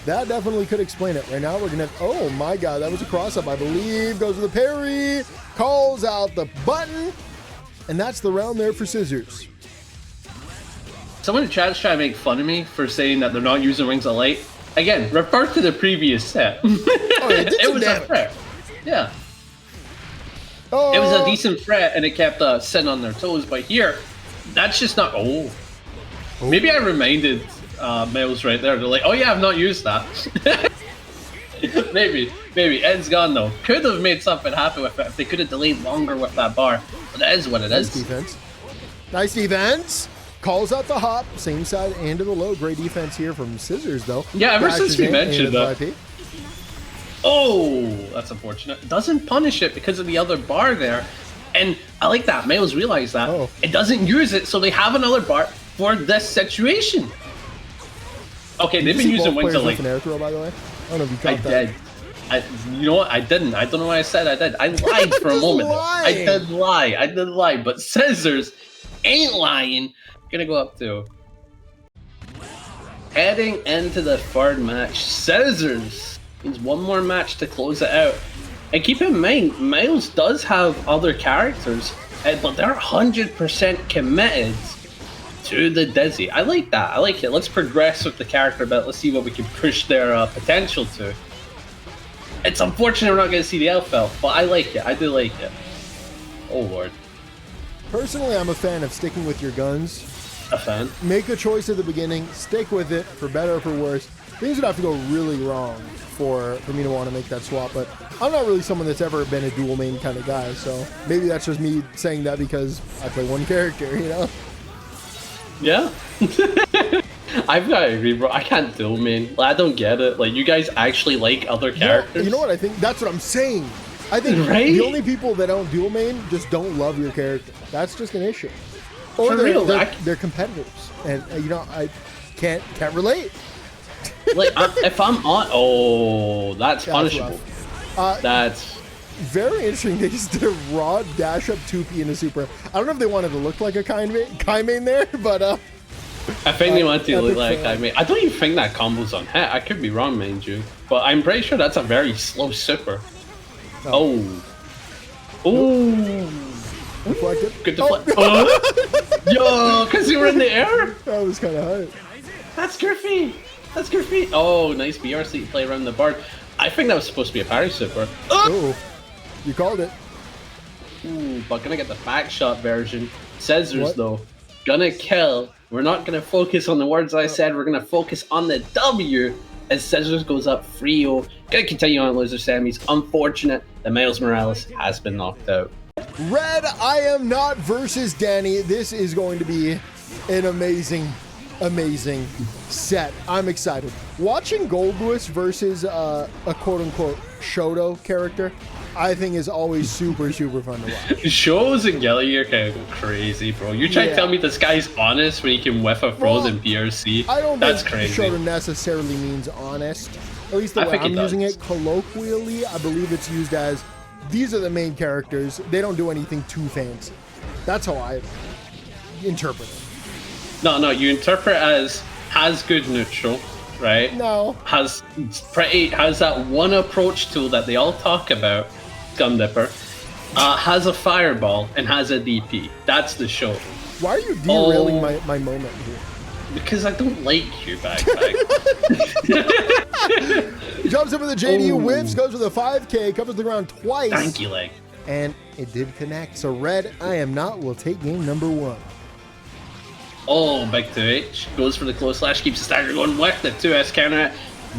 that definitely could explain it. Right now, we're gonna. Oh my God, that was a cross-up, I believe. Goes to the parry, calls out the button, and that's the round there for Scissors. Someone in chat is trying to make fun of me for saying that they're not using Wings of Light. Again, refer to the previous set. It was a threat. Yeah. Oh. It was a decent threat, and it kept Sin on their toes. But here, that's just not. Oh. Maybe I reminded Miles right there. They're like, oh yeah, I've not used that. maybe. Ed's gone though. Could have made something happen with it if they could have delayed longer with that bar. But that is what it is. Defense. Nice defense. Calls out the hop, same side and to the low. Great defense here from Scissors, though. Yeah, ever since we mentioned that. Oh, that's unfortunate. Doesn't punish it because of the other bar there. And I like that. Miles realized that. Oh. It doesn't use it, so they have another bar for this situation. Okay, they've been using Wings of Light. An air throw, by the way? I don't know if you caught that. You know what? I didn't. I don't know why I said I did. I lied for a moment. I did lie. But Scissors ain't lying. Gonna go up to heading into the third match. Scissors needs one more match to close it out, and keep in mind Miles does have other characters, but they're 100% committed to the Dizzy. I like that. I like it. Let's progress with the character a bit. Let's see what we can push their potential to. It's unfortunate we're not going to see the elf, but I like it. I do like it. Oh lord. Personally, I'm a fan of sticking with your guns. A fan. Make a choice at the beginning, stick with it, for better or for worse. Things would have to go really wrong for me to want to make that swap, but I'm not really someone that's ever been a dual main kind of guy, so maybe that's just me saying that because I play one character, you know? Yeah. I've got to agree, bro. I can't dual main. I don't get it. Like, you guys actually like other characters? Yeah, you know what I think? That's what I'm saying. I think the only people that don't dual main just don't love your character. That's just an issue. Or they're competitors, and you know, I can't relate. Like if I'm on, that's punishable. That's very interesting. They just did a raw dash up 2P in a super. I don't know if they wanted to look like a Kai main there, but I think they want to look like Kai main. I don't even think that combo's on hit. I could be wrong, mind you, but I'm pretty sure that's a very slow super. Oh. Deflected. Good deflect. Yo, because you were in the air? That was kind of high. That's goofy. Oh, nice BRC play around the board. I think that was supposed to be a parry super. Oh, you called it. Ooh, but gonna get the back shot version. Scissors though, gonna kill. We're not gonna focus on the words I said. We're gonna focus on the W as Scissors goes up 3-0. Gonna continue on loser semis. Unfortunate that Miles Morales has been knocked out. RedIAmNot versus Dany. This is going to be an amazing set. I'm excited. Watching Goldlewis versus a quote-unquote Shoto character, I think is always super fun to watch. Shows and Gilly are kind of crazy, bro. You try to tell me this guy's honest when he can whiff a frozen PRC? I don't That's think crazy. Shoto necessarily means honest. At least the way I'm using it colloquially, I believe it's used as these are the main characters. They don't do anything too fancy. That's how I interpret it. No, you interpret as has good neutral, right? No. Has that one approach tool that they all talk about, Gun Dipper, has a fireball and has a DP. That's the show. Why are you derailing my moment here? Because I don't like you, backpack. Jumps up with the JD, whips, goes with a 5K, covers the ground twice. Thank you, leg. And it did connect. So RedIAmNot will take game number 1. Oh, big 2H. Goes for the close slash, keeps the stagger going with the 2S counter.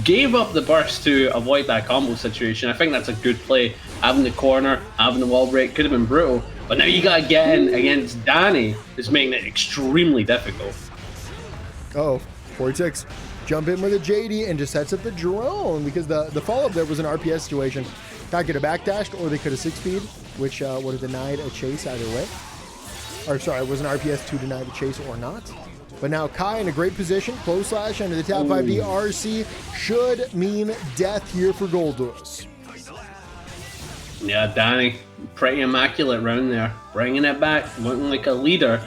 Gave up the burst to avoid that combo situation. I think that's a good play. Having the corner, having the wall break could have been brutal. But now you gotta get in against Dany, who's making it extremely difficult. Oh, 46. Jump in with a JD and just sets up the drone because the follow-up there was an RPS situation. Guy could have backdashed or they could have 6-speed, which would have denied a chase either way. Or sorry, it was an RPS to deny the chase or not. But now Kai in a great position. Close slash under the tap 5D RC should mean death here for Goldlewis. Yeah, Dany, pretty immaculate round there. Bringing it back, looking like a leader.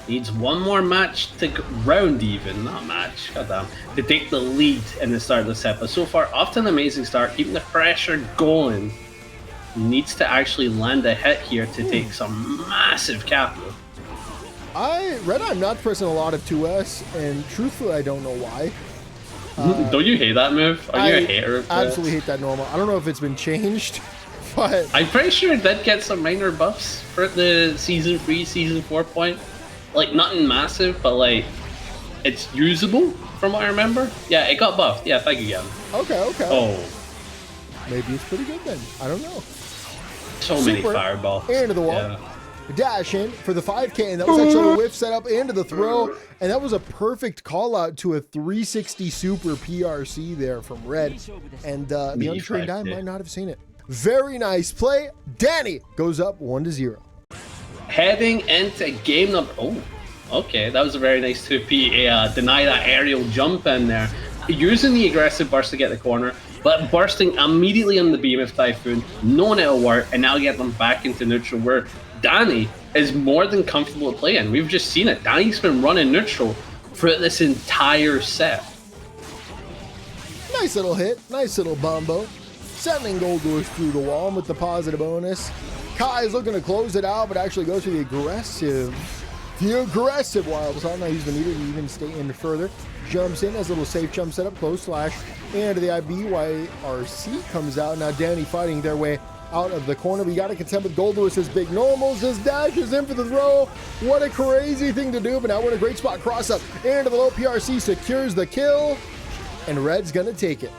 Needs one more match to round even, not match, goddamn, to take the lead in the start of the set. But so far, off to an amazing start, keeping the pressure going. Needs to actually land a hit here to take some massive capital. RedIAmNot pressing a lot of 2S, and truthfully, I don't know why. Don't you hate that move? Are you a hater of that? I absolutely hate that normal. I don't know if it's been changed, but I'm pretty sure it did get some minor buffs for the Season 3, Season 4 point. Like, nothing massive, but like, it's usable from what I remember. Yeah, it got buffed. Yeah, thank you again. Okay. Oh. Maybe it's pretty good then. I don't know. So many fireballs. Into the wall. Yeah. Dash in for the 5K, and that was actually a whiff set up into the throw, and that was a perfect call out to a 360 super PRC there from Red, and the untrained eye might not have seen it. Very nice play. Dany goes up 1-0. Heading into game number... Oh, okay. That was a very nice 2P. Deny that aerial jump in there. Using the aggressive burst to get the corner, but bursting immediately on the beam of Typhoon, knowing it'll work, and now get them back into neutral, where Dany is more than comfortable to play in. We've just seen it. Dany's been running neutral for this entire set. Nice little hit. Nice little bombo. Sending Goldlewis through the wall with the positive bonus. Kai's looking to close it out, but actually goes for the aggressive wild shot. Now he's been needed to even stay in further. Jumps in, has a little safe jump setup, close slash, and the IBYRC comes out. Now Dany fighting their way out of the corner. We got to contend with Goldlewis' big normals. Just dashes in for the throw. What a crazy thing to do, but now we're in a great spot. Cross up into the low PRC, secures the kill, and Red's going to take it.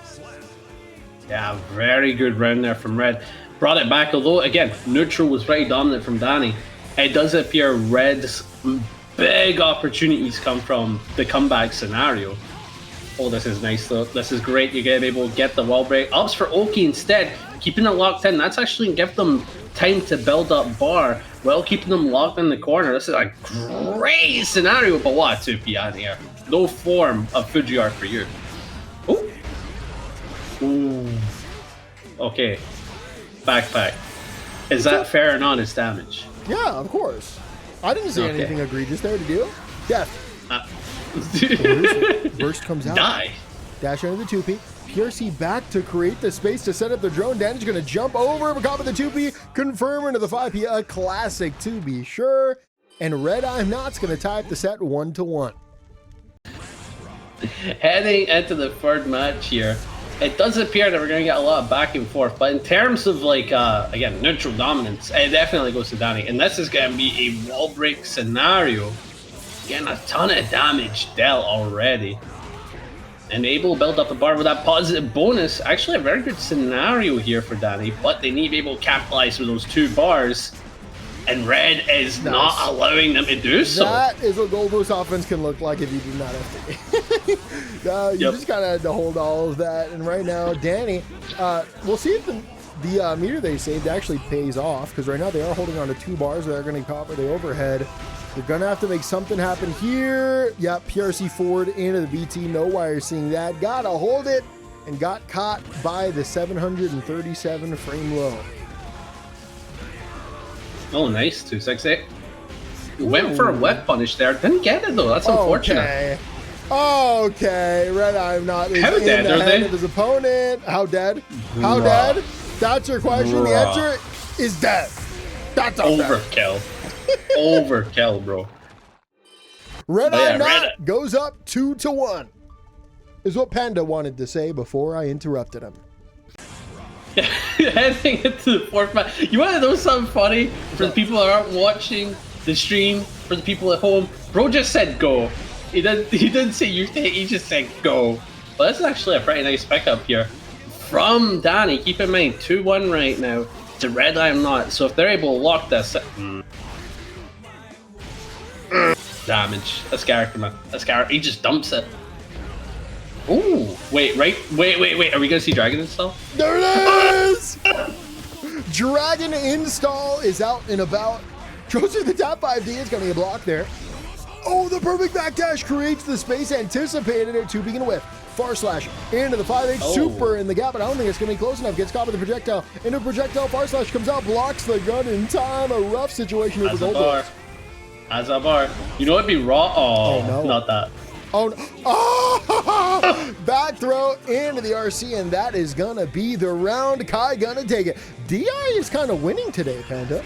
Yeah, very good round there from Red. Brought it back, although, again, neutral was very dominant from Dany. It does appear Red's big opportunities come from the comeback scenario. Oh, this is nice, though. This is great. You're going to be able to get the wall break. Ups for Oki instead. Keeping it locked in. That's actually going to give them time to build up bar while keeping them locked in the corner. This is a great scenario, but what a 2P out here. No form of Fuji art for you. Oh. Ooh. Okay. Backpack. Is that fair or not as damage? Yeah, of course. I didn't see anything egregious there to do. Death. Burst comes out. Die. Dash into the 2P. PRC back to create the space to set up the drone. Dany's going to jump over, copy the 2P, confirm into the 5P. A classic to be sure. And RedIAmNot's going to tie up the set 1-1. Heading into the third match here, it does appear that we're going to get a lot of back and forth, but in terms of, like, again, neutral dominance, it definitely goes to Dany. And this is going to be a wall break scenario. Getting a ton of damage dealt already. And able to build up the bar with that positive bonus. Actually, a very good scenario here for Dany, but they need to be able to capitalize with those 2 bars. And Red is not allowing them to do so. That is what Goldlewis offense can look like if you do not have to. You just kind of have to hold all of that. And right now, Dany, we'll see if the meter they saved actually pays off, because right now they are holding on to 2 bars that are going to cover the overhead. They're going to have to make something happen here. Yep, PRC forward into the BT. No wire seeing that. Got to hold it, and got caught by the 737 frame low. Oh, nice. 268. Went for a web punish there. Didn't get it, though. That's unfortunate. Okay, RedIAmNot is How in dead the are hand they? of his opponent. How dead? How dead? That's your question. The answer is dead. That's overkill. Overkill, bro. RedIAmNot goes up 2-1. Is what Panda wanted to say before I interrupted him. Heading into the 4th match. You want to know something funny for the people that aren't watching the stream? For the people at home, bro just said go. He didn't say you take. He just said go. But this is actually a pretty nice pickup here from Dany. Keep in mind 2-1 right now to RedIAmNot. So if they're able to lock this, damage. This character, man. This character, he just dumps it. Ooh, wait. Are we gonna see Dragon install? There it is! Dragon install is out and about. Goes through the top 5D. It's gonna be a block there. Oh, the perfect backdash creates the space anticipated it to begin with. Far slash into the 5H super in the gap, but I don't think it's going to be close enough. Gets caught with the projectile. Into projectile, far slash comes out, blocks the gun in time. A rough situation here for Goldlewis. As a bar. You know it'd be raw. Oh, no. Not that. Oh, no. Oh! Back throw into the RC, and that is going to be the round. Kai gonna take it. DI is kind of winning today, Panda.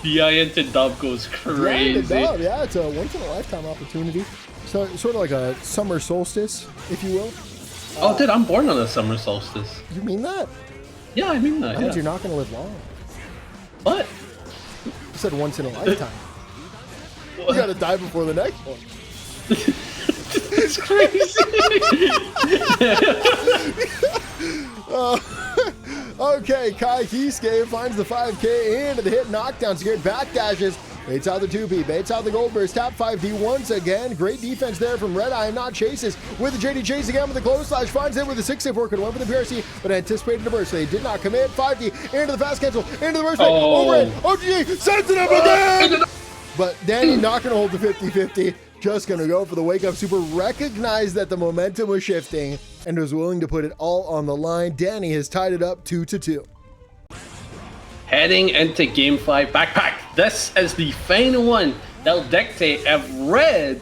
DI into dub goes crazy. Yeah, it's a once-in-a-lifetime opportunity. So sort of like a summer solstice, if you will. Oh, dude, I'm born on a summer solstice. You mean that? Yeah, I mean that. That means you're not going to live long. What? You said once in a lifetime. You got to die before the next one. It's crazy. Okay, Kiske finds the 5K into the hit knockdown. Scared backdashes. Baits out the 2P, baits out the gold burst, tap 5D once again. Great defense there from RedIAmNot. Chases with the JD chase again with the close slash. Finds it with the 6-4. Could have went for the PRC, but anticipated the burst. They did not commit. 5D into the fast cancel, into the burst. Overhead. OGG sends it up again! But Dany not going to hold the 50-50. Just going to go for the wake up super. Recognized that the momentum was shifting and was willing to put it all on the line. Dany has tied it up 2-2. Heading into Game 5 backpack. This is the final one that'll dictate if Red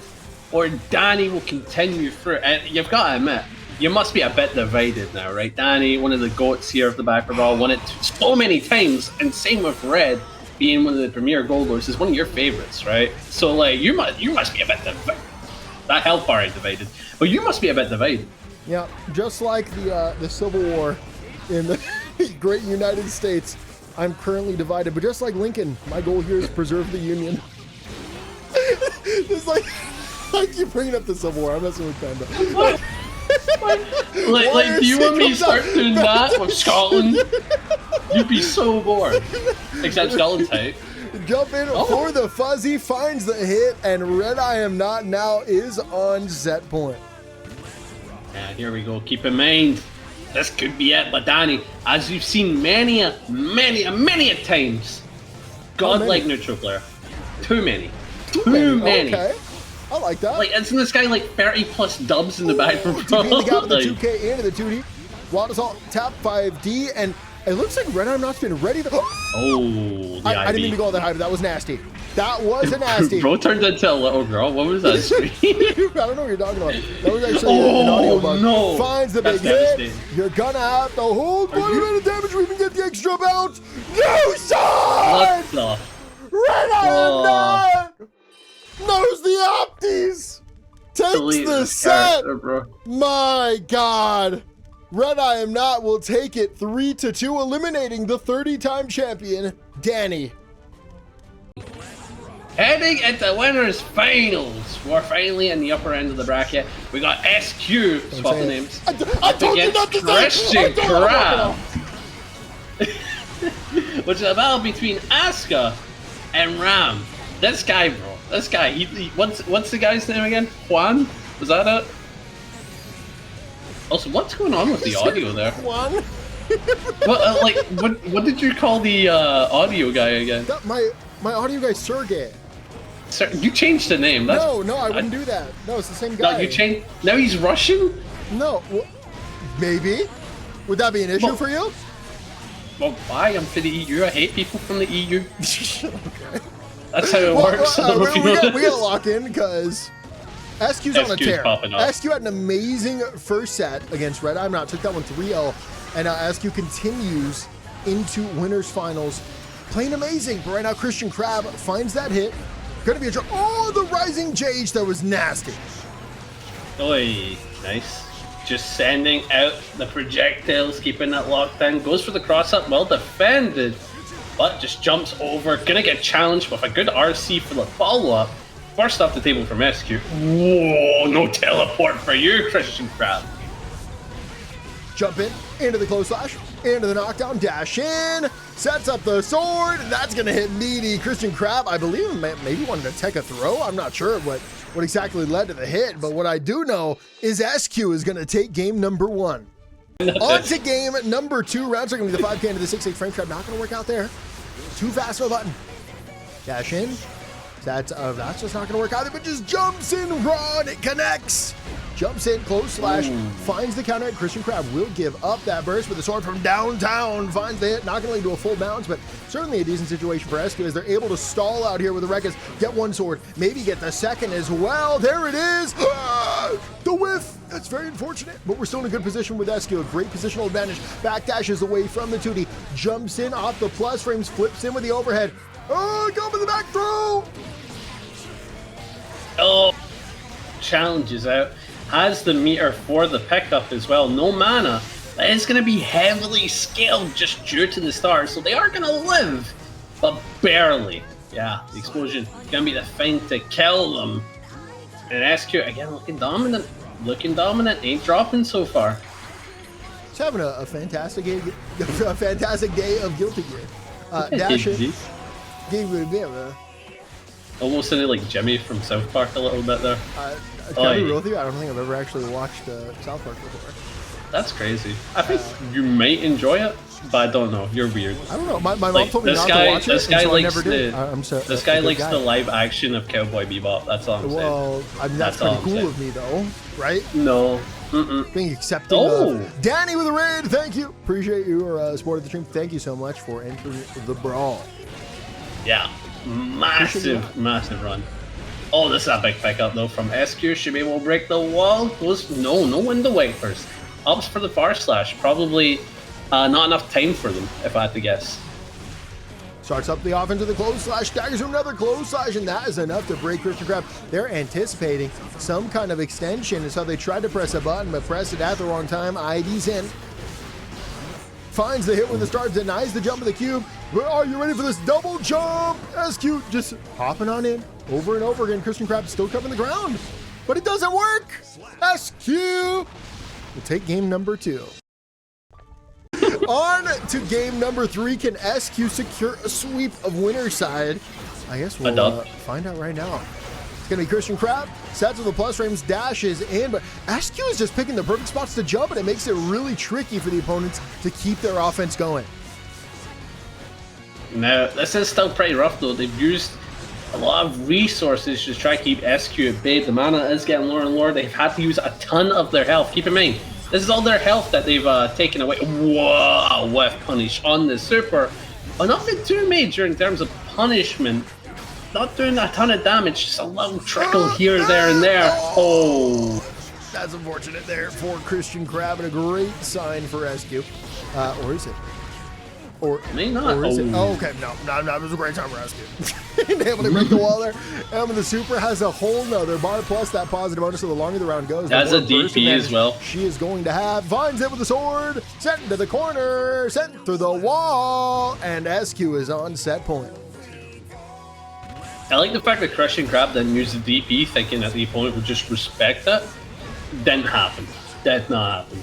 or Dany will continue through. And you've got to admit, you must be a bit divided now, right? Dany, one of the goats here of the baccpaBrawl, won it so many times, and same with Red, being one of the premier Goldlewis, is one of your favorites, right? So like, you must be a bit divided. That health bar ain't divided, but you must be a bit divided. Yeah, just like the Civil War in the great United States. I'm currently divided, but just like Lincoln, my goal here is preserve the Union. It's like, I keep bringing up the Civil War. I'm messing with Panda. What? Like, do you want me to start doing that with Scotland? You'd be so bored. Except Scotland's tight. Jump in for the fuzzy, finds the hit, and RedIAmNot now is on set point. And here we go. Keep in mind, this could be it, but Dany, as you've seen many a times, godlike neutral player. Too many. Too many. Okay. I like that. Like, isn't this guy like 30 plus dubs in the backpack? The gap with the 2K into the 2D. Wild Assault, tap 5D, and it looks like RedIAmNot's been ready to... Oh, I didn't mean to go all that high, but that was nasty. That was a nasty. Bro turned into a little girl. What was that scream? I don't know what you're talking about. That was actually an audio bug. No. Finds the big hit. You're gonna have to hold 1 minute of damage or even get the extra bounce. No, son! What the? RedIAmNot knows the opties. Takes the set. My God. RedIAmNot will take it 3-2, eliminating the 30-time champion, Dany. Heading into winners finals. We're finally in the upper end of the bracket. We got SauceQue, swap the names, up against Christian Corral. Which is a battle between Asuke and Ram. This guy, bro. This guy. What's the guy's name again? Juan? Was that it? Also, what's going on with the audio there? Juan? What did you call the audio guy again? My audio guy, Sergey. Sir, you changed the name. That's, no, I wouldn't do that. No, it's the same guy. No, you changed. Now he's Russian? No, well, maybe. Would that be an issue for you? Well, why? I'm for the EU. I hate people from the EU. Okay. That's how it works. We gotta lock in because SQ's on a tear. SQ had an amazing first set against RedIAmNot, took that one 3-0, and now SQ continues into winners finals, playing amazing. But right now, Christian Crab finds that hit. Gonna be a draw. Oh, the rising JH, that was nasty. Oi, nice. Just sending out the projectiles, keeping that locked in. Goes for the cross up, well defended, but just jumps over. Gonna get challenged with a good RC for the follow up. First off the table from SQ. Whoa, no teleport for you, Christian Crab. Jump in, into the close slash, into the knockdown, dash in, sets up the sword, and that's gonna hit meaty. Christian Crab, I believe, maybe wanted to take a throw. I'm not sure what exactly led to the hit, but what I do know is SQ is gonna take game number 1. On to game number 2. Rounds are gonna be the 5K into the 6-8 frame trap. Not gonna work out there. Too fast of a button. Dash in. That's just not gonna work either, but just jumps in raw and it connects. Jumps in, close slash, finds the counter. Christian Crab will give up that burst with the sword from downtown. Finds the hit, not gonna lead to a full bounce, but certainly a decent situation for SQ as they're able to stall out here with the Rekas. Get one sword, maybe get the second as well. There it is. The whiff. That's very unfortunate, but we're still in a good position with SQ. A great positional advantage. Backdashes away from the 2D. Jumps in off the plus frames, flips in with the overhead. Oh, go with the back throw. Oh, challenges out. Has the meter for the pickup as well. No mana. That is going to be heavily scaled just due to the stars. So they are going to live, but barely. Yeah, the explosion going to be the thing to kill them. And SQ, again, looking dominant. Looking dominant. Ain't dropping so far. It's having a fantastic day, of Guilty Gear. Dash it. Almost sounded like Jimmy from South Park a little bit there. Can I be real with you? I don't think I've ever actually watched South Park before. That's crazy. I think you might enjoy it, but I don't know. You're weird. I don't know. My mom told me not to watch it, so I never did. This guy likes the live action of Cowboy Bebop. That's all I'm saying. Well, I mean, that's pretty cool of me, though, right? No. Being accepting of Dany with a raid. Thank you. Appreciate your support of the stream. Thank you so much for entering the brawl. Yeah. Massive run. Oh, this is a big pickup though from SQ. Should be able to break the wall. Goes no window wipers. Ups for the far slash. Probably not enough time for them, if I had to guess. Starts up the offense with the close slash, daggers another close slash, and that is enough to break Christian Crab. They're anticipating some kind of extension, and so they tried to press a button, but pressed it at the wrong time. ID's in. Finds the hit with the start, denies the jump of the cube. Are you ready for this double jump? SQ just hopping on in over and over again. Christian Crab still covering the ground, but it doesn't work. SQ will take game number 2. On to game number 3. Can SQ secure a sweep of winner's side? I guess we'll find out right now. It's going to be Christian Crab. Sets with the plus frames, dashes in, but SQ is just picking the perfect spots to jump, and it makes it really tricky for the opponents to keep their offense going. Now, this is still pretty rough though. They've used a lot of resources to try to keep SQ at bay. The mana is getting lower and lower. They've had to use a ton of their health. Keep in mind, this is all their health that they've taken away. Whoa, whiff punish on the super. But nothing too major in terms of punishment. Not doing a ton of damage, just a little trickle here, there, and there. Oh. That's unfortunate there for Christian Crab, and a great sign for SQ. Or is it? Or may not. Or is it? Oh, okay. No, it was a great time for SQ. Able to break the wall there. And the super has a whole nother bar plus that positive bonus, so the longer the round goes, that's a DP as well. She is going to have. Finds it with the sword. Sent into the corner. Sent through the wall. And SQ is on set point. I like the fact that Christian Crab didn't use the DP, thinking that the opponent would just respect it. Didn't happen. Did not happen.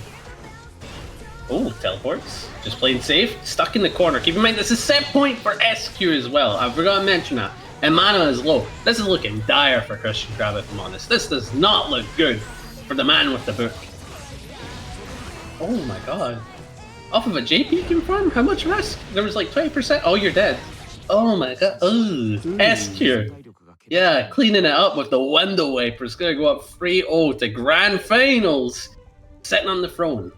Oh, teleports. Just playing safe. Stuck in the corner. Keep in mind, this is set point for SQ as well. I forgot to mention that. And mana is low. This is looking dire for Christian Crab, if I'm honest. This does not look good for the man with the book. Oh my god. Off of a JP confirm? How much risk? There was like 20%. Oh, you're dead. Oh my god. Oh, S tier. Yeah, cleaning it up with the window wiper. It's going to go up 3-0 to grand finals. Sitting on the throne.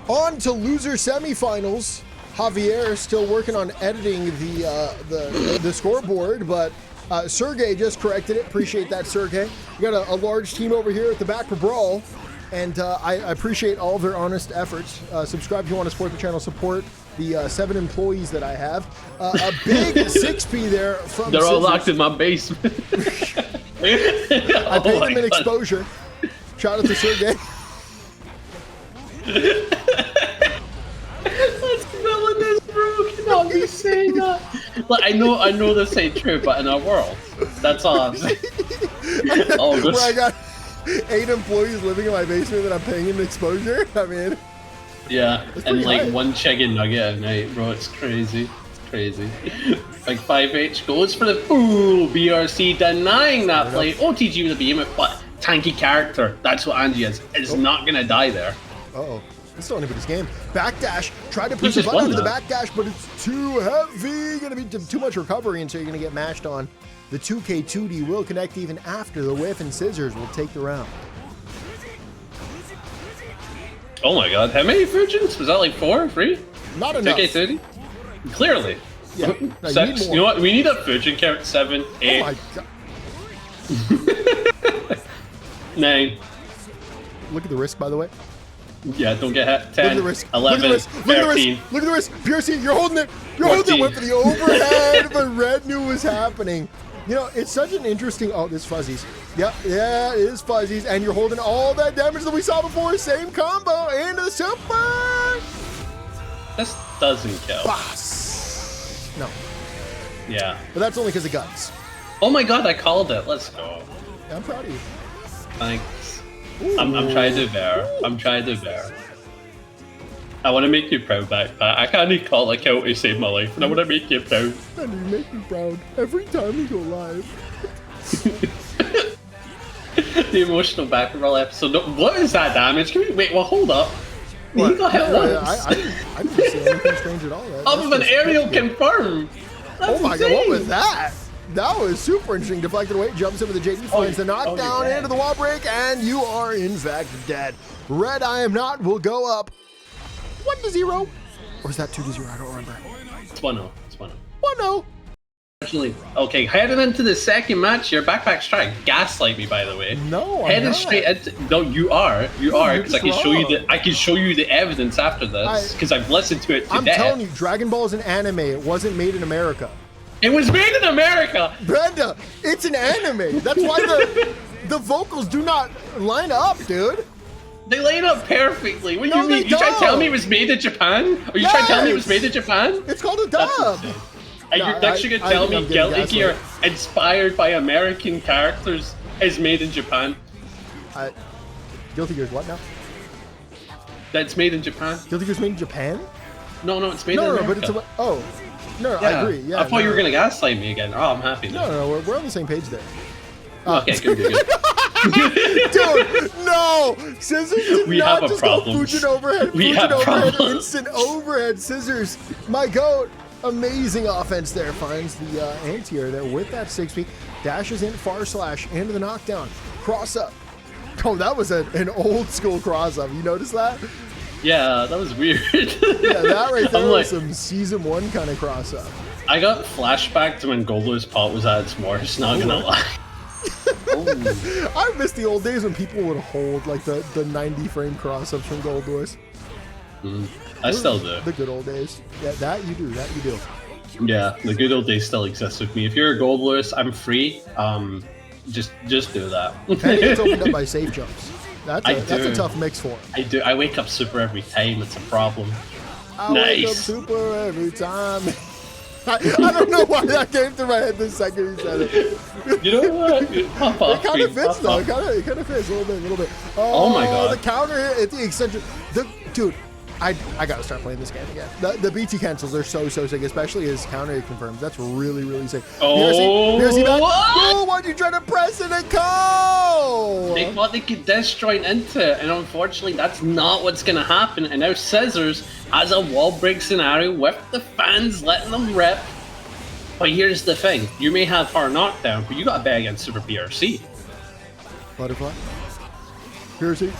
On to loser semifinals. Javier still working on editing the scoreboard, but Sergey just corrected it. Appreciate that, Sergey. We got a large team over here at the baccpaBrawl, and I appreciate all of their honest efforts. Subscribe if you want to support the channel. Support the 7 employees that I have. A big 6P there from They're all locked in my basement. I paid them in exposure. Shout out to Sergey. Let's villainous, bro. Cannot be saying that. Like, I know this ain't true, but in our world, that's all I'm saying. Oh, where I got 8 employees living in my basement that I'm paying in exposure. I mean, yeah, and like high. 1 chicken nugget a night, bro. It's crazy. It's crazy. Like 5H goes for the BRC denying that play. OTG with a behemoth, but tanky character. That's what Anji is not gonna die there. Uh-oh. It's still anybody's game. Backdash. Tried to push the button out of the backdash, but it's too heavy. Gonna be too much recovery, and so you're gonna get mashed on. The 2K2D will connect even after the whiff, and Scissors will take the round. Oh my god, how many Fujins? Was that like 4 or 3? Not enough. 2K30? Clearly. Yeah. No, 6. You know what? We need a Fujin count. 7, 8. Oh my god. 9. Look at the risk, by the way. Yeah, don't get hit. 10, Look at the risk. 11, Look at the risk. 13. Look at the risk. PRC, you're holding it. You're holding it. Went for the overhead, but Red knew was happening. You know, it's such an interesting... Oh, there's fuzzies. Yep, yeah, it is fuzzies. And you're holding all that damage that we saw before. Same combo into the super. This doesn't kill. Boss. No. Yeah. But that's only because of guns. Oh my god, I called it. Let's go. Yeah, I'm proud of you. Thanks. I'm trying to bear. I'm trying to bear. I want to make you proud, backpack. I can't call a kill to save my life, and I want to make you proud. And you make me proud every time we go live. The emotional baccpaBrawl episode. No, what is that damage? Can we wait? Well, hold up. He got hit once. I didn't see anything strange at all. Other than aerial confirm. Oh my god, what was that? That was super interesting. Deflected away, jumps in with the JD, finds the knockdown into the wall break, and you are in fact dead. RedIAmNot will go up 1-0. Or is that 2-0? I don't remember. It's 1-0. It's 1-0. 1-0. Actually, okay, heading into the second match here, backpack's trying to gaslight me, by the way. No, I'm heading not. Straight into... No, you are, because I can show you the evidence after this, because I've listened to it today. I'm telling you, Dragon Ball is an anime. It wasn't made in America. It was made in America! Brenda, it's an anime. That's why the vocals do not line up, dude. They line up perfectly. What do you mean? You trying to tell me it was made in Japan? Or you trying to tell me it was made in Japan? It's called a dub. And you're actually going to tell me Guilty Gear, inspired by American characters, is made in Japan? Guilty Gear's what now? That's made in Japan? Guilty Gear's made in Japan? No, it's made in America. But it's a... Oh. No, I agree. Yeah, I thought you were going to gaslight me again. Oh, I'm happy now. No, we're on the same page there. Okay, good. Dude, no! Scissors did not just go Fujin overhead. Fujin overhead, instant overhead. Scissors, my goat. Amazing offense there. Finds the anti-air there with that 6P. Dashes in, far slash, into the knockdown. Cross up. Oh, that was an old school cross up. You notice that? Yeah, that was weird. Yeah, that right there was some season 1 kind of cross up. I got flashback to when Goldlewis pot was at its worst, not gonna lie. I miss the old days when people would hold like the 90 frame cross ups from Goldlewis. I still do. The good old days. Yeah, that you do. Yeah, the good old days still exist with me. If you're a Goldlewis, I'm free. Just do that. And it's opened up by safe jumps. That's a tough mix for him. I do. I wake up super every time. It's a problem. I wake up super every time. I don't know why that came through my head the second he said it. You know what? Pop off. It kind of fits though. It kind of fits a little bit. Oh my god. The counter hit at the extension. Dude, I gotta start playing this game again. The BT cancels are so sick, especially as counter confirms. That's really sick. Oh, oh, why'd you try to press it and go? They thought they could disjoint into it, and unfortunately that's not what's gonna happen. And now Scissors has a wall break scenario with the fans letting them rip. But here's the thing, you may have hard knockdown, but you gotta bet against Super PRC. Butterfly. PRC.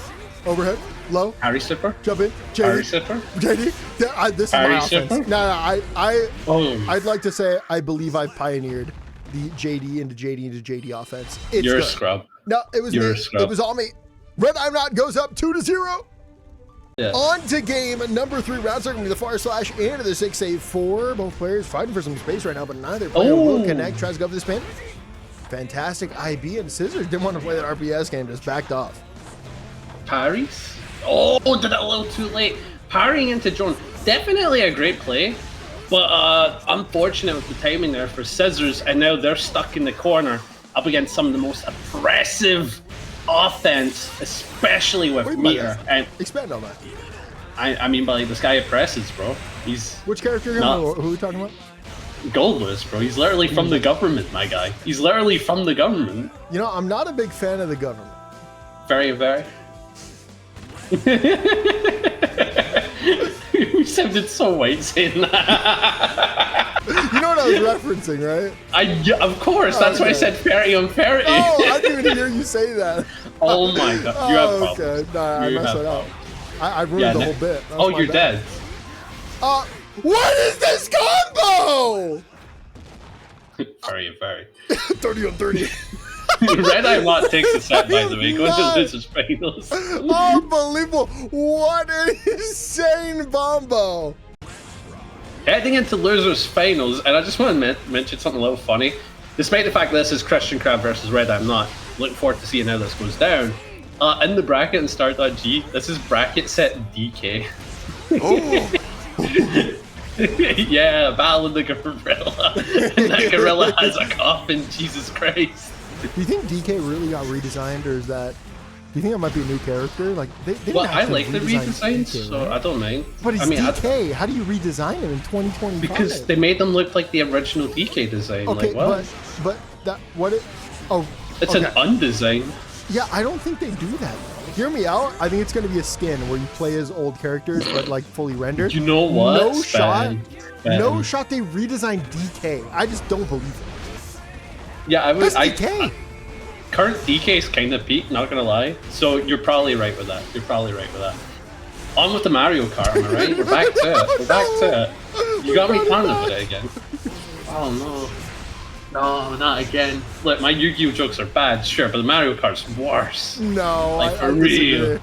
Overhead. Low. Harry Sipper. Jump in. JD. Harry Sipper. JD. This is Harry my offense. Sipper? No, I'd like to say I believe I've pioneered the JD into JD offense. It's You're good. a scrub. No, it was You're me. a scrub. It was all me. RedIAmNot goes up 2-0. Yeah. On to game number 3. Round circle with the far slash into the 6-8-4. Both players fighting for some space right now, but neither player will connect. Tries to go for the spin. Fantastic IB, and Scissors didn't want to play that RPS game, just backed off. Parries? Oh, did it a little too late. Parrying into drone, definitely a great play, but unfortunate with the timing there for Scissors, and now they're stuck in the corner up against some of the most oppressive offense, especially with meter. And expand on that. I mean, but like, this guy oppresses, bro. He's which character? Who are we talking about? Goldlewis, bro. He's literally from the government, my guy. He's literally from the government. You know, I'm not a big fan of the government. Very. You sounded so white saying that. You know what I was referencing, right? Yeah, of course. That's why I said fairy on fairy. Oh, I didn't even hear you say that. Oh my god. You have problems. Okay. Nah, I messed it up. I ruined the whole bit. Oh, you're dead. What is this combo? Very. 30 on 30. RedIAmNot takes a set, by the way. Going to the losers finals. Unbelievable. What an insane bombo. Heading into losers finals, and I just want to mention something a little funny. Despite the fact that this is Christian Crab versus RedIAmNot, looking forward to seeing how this goes down. In the bracket in Start.g, this is bracket set DK. Oh. Yeah, battle of the gorilla. And that gorilla has a coffin, Jesus Christ. Do you think DK really got redesigned, or is that? Do you think it might be a new character? Like they didn't I like the redesigns, DK, so right? I don't mind. But it's DK. How do you redesign him in 2025? Because they made them look like the original DK design. Okay, like, but that what it? Oh, it's an undesign. Yeah, I don't think they do that. Hear me out. I think it's going to be a skin where you play as old characters, but like fully rendered. You know what? No shot. No shot. They redesigned DK. I just don't believe it. Yeah, I would. DK. Current DK is kind of peak, not gonna lie. So you're probably right with that. On with the Mario Kart, am I right? We're back to it. We're back to it. You got me planning with it again. Oh no. No, not again. Look, my Yu-Gi-Oh jokes are bad, sure, but the Mario Kart's worse. No, like for real.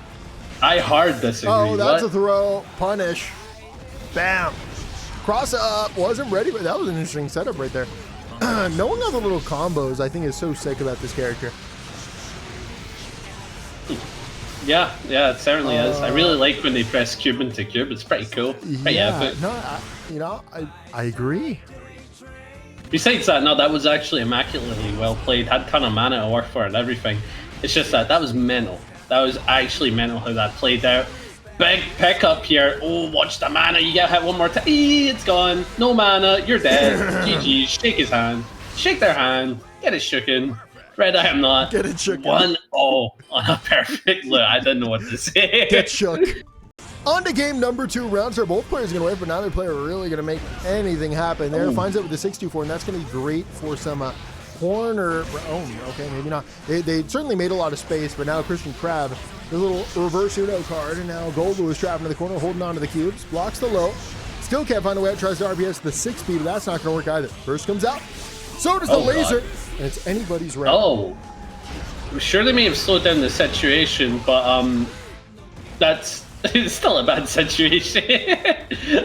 I hard disagree. Oh, that's a throw. Punish. Bam. Cross up. Wasn't ready, but that was an interesting setup right there. Knowing all the little combos, I think, is so sick about this character. Yeah, it certainly is. I really like when they press cube into cube. It's pretty cool. Pretty epic. No, I agree. Besides that, no, that was actually immaculately well played. Had ton of mana to work for and everything. It's just that was mental. That was actually mental how that played out. Big pickup here. Oh, watch the mana. You get hit one more time. It's gone. No mana. You're dead. GG. Shake his hand. Shake their hand. Get it shooken. RedIAmNot. Get it shook. 1-0 on a perfect look. I didn't know what to say. Get shook. On to game number 2. Rounds are both players going to win, but neither player really going to make anything happen there. Finds it with the 6-2-4, and that's going to be great for some corner. Oh, okay, maybe not. They certainly made a lot of space, but now Christian Crab, the little reverse Uno card, and now Goldlewis trapped in the corner, holding on to the cubes, blocks the low. Still can't find a way out, tries to RPS the 6-speed, but that's not going to work either. First comes out. So does the laser, and it's anybody's round. Oh, I'm sure they may have slowed down the situation, but that's it's still a bad situation.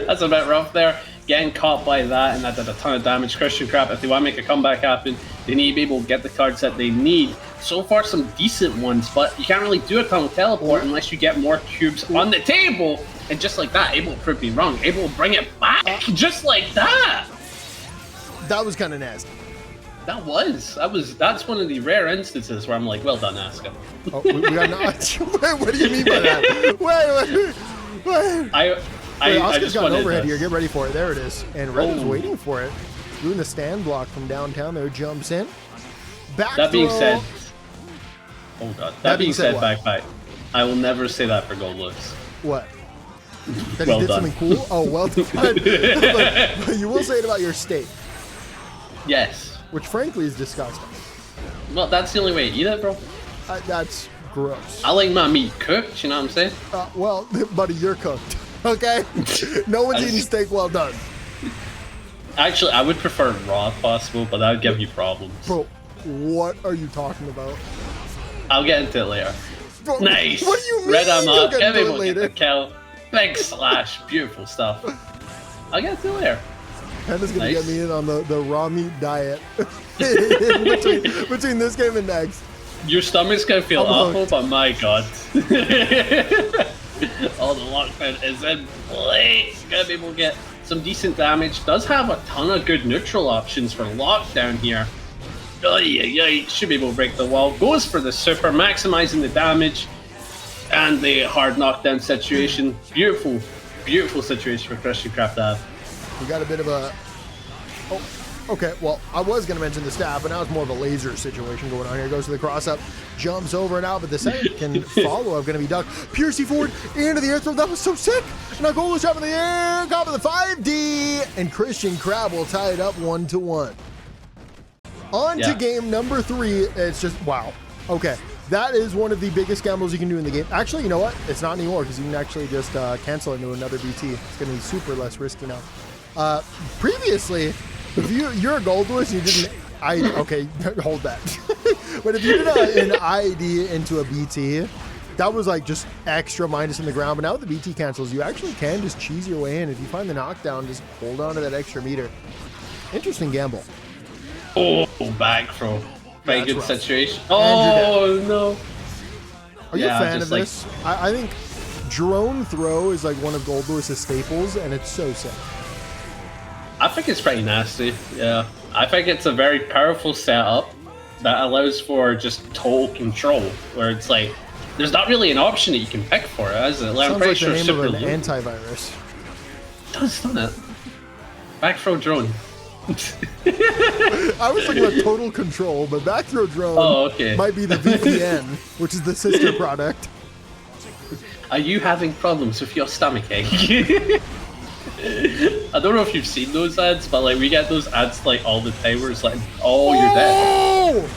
That's a bit rough there. Getting caught by that, and that did a ton of damage. Christian Crab, if they want to make a comeback happen, they need to be able to get the cards that they need. So far, some decent ones, but you can't really do a ton with teleport unless you get more cubes on the table. And just like that, able to prove me wrong, able to bring it back, just like that. That was kind of nasty. That's one of the rare instances where I'm like, well done, Asuke. Oh, we got not. Wait, what do you mean by that? Wait. Asuke's just got an wanted overhead to... here. Get ready for it. There it is. And Red is Oh. waiting for it. Doing the stand block from downtown there. Jumps in. Back That being throw. said... Oh god. That being said, backpack. I will never say that for Goldlewis. What? That Well he did done. something cool? Oh, well done. But you will say it about your steak. Yes. Which frankly is disgusting. Well, that's the only way to eat it, bro. That's gross. I like my meat cooked, you know what I'm saying? Well, buddy, you're cooked. Okay? No one's eating steak well done. Actually, I would prefer raw if possible, but that would give you problems. Bro, what are you talking about? I'll get into it later. Bro, Nice. What do you mean? RedIAmNot. You'll get into it Everyone get later. the kill. Big slash. Beautiful stuff. I'll get into it later. Hannah's gonna Nice. get me in on the raw meat diet between this game and next. Your stomach's gonna feel I'm awful, hooked. but my god. Oh, the lockdown is in place. Gonna be able to get some decent damage. Does have a ton of good neutral options for lockdown here. Oh yeah, should be able to break the wall. Goes for the super, maximizing the damage and the hard knockdown situation. Beautiful, beautiful situation for Christian Crab to have. We got a bit of a... Oh, okay. Well, I was going to mention the stab, but now it's more of a laser situation going on here. Goes to the cross-up, jumps over and out, but the second follow-up going to be ducked. Piercy forward into the air throw. That was so sick. Now Goldlewis drop in the air, top of the 5D, and Christian Crab will tie it up 1-1. On to game number 3. It's just, wow. Okay. That is one of the biggest gambles you can do in the game. Actually, you know what? It's not anymore because you can actually just cancel into another BT. It's going to be super less risky now. Previously, if you're a Goldlewis and you didn't, okay, hold that. But if you did an ID into a BT, that was like just extra minus in the ground. But now with the BT cancels, you actually can just cheese your way in. If you find the knockdown, just hold on to that extra meter. Interesting gamble. Oh, back throw. Very That's good rough. situation. And you're Oh no. Are you a fan just of this? I think drone throw is like one of Goldlewis's staples, and it's so sick. I think it's pretty nasty, yeah. I think it's a very powerful setup that allows for just total control, where it's like, there's not really an option that you can pick for it, is it? Like, I'm Sounds pretty like sure the name super of an low. antivirus. It does, doesn't it? Back throw drone. I was thinking about total control, but back throw drone okay. might be the VPN, which is the sister product. Are you having problems with your stomach, eh? I don't know if you've seen those ads, but like we get those ads like all the time where it's like, oh, you're dead. Oh!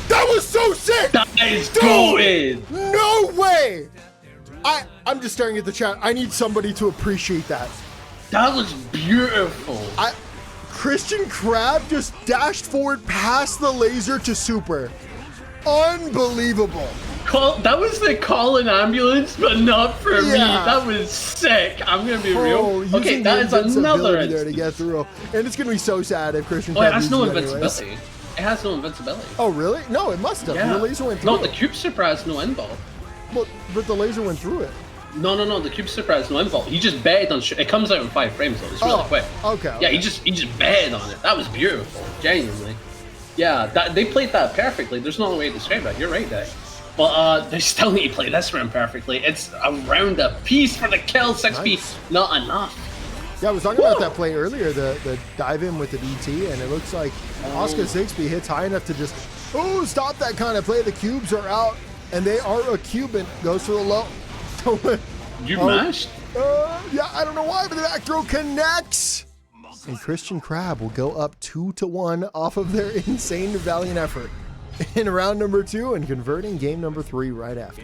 That was so sick! That is Dude! going! No way! I'm just staring at the chat. I need somebody to appreciate that. That was beautiful. Christian Crab just dashed forward past the laser to super. Unbelievable. That was the call an ambulance, but not for me. Yeah. That was sick. I'm gonna be Oh, real. using Okay, the that is another invincibility there to instance. get through. And it's gonna be so sad if Christian Oh, it Crab has no loses anyways. invincibility. It has no invincibility. Oh, really? No, it must have. Yeah. The laser went through No, the it. cube super has no invul. But the laser went through it. No, the cube super has no invul. He just betted on it comes out in 5 frames though. It's really quick. Okay. Yeah, he just betted on it. That was beautiful, genuinely. Yeah, they played that perfectly. There's no other way to describe that. You're right, Dany. But they still need to play this round perfectly. It's a round apiece for the kill. 6p, Nice. not enough. Yeah, I was talking about that play earlier, the dive in with the DT, and it looks like Asuke 6B hits high enough to just, stop that kind of play. The cubes are out, and they are a Cuban. Goes for the low. You mashed? Yeah, I don't know why, but the back throw connects. And Christian Crab will go up 2-1 off of their insane valiant effort in round number 2 and converting game number 3 right after.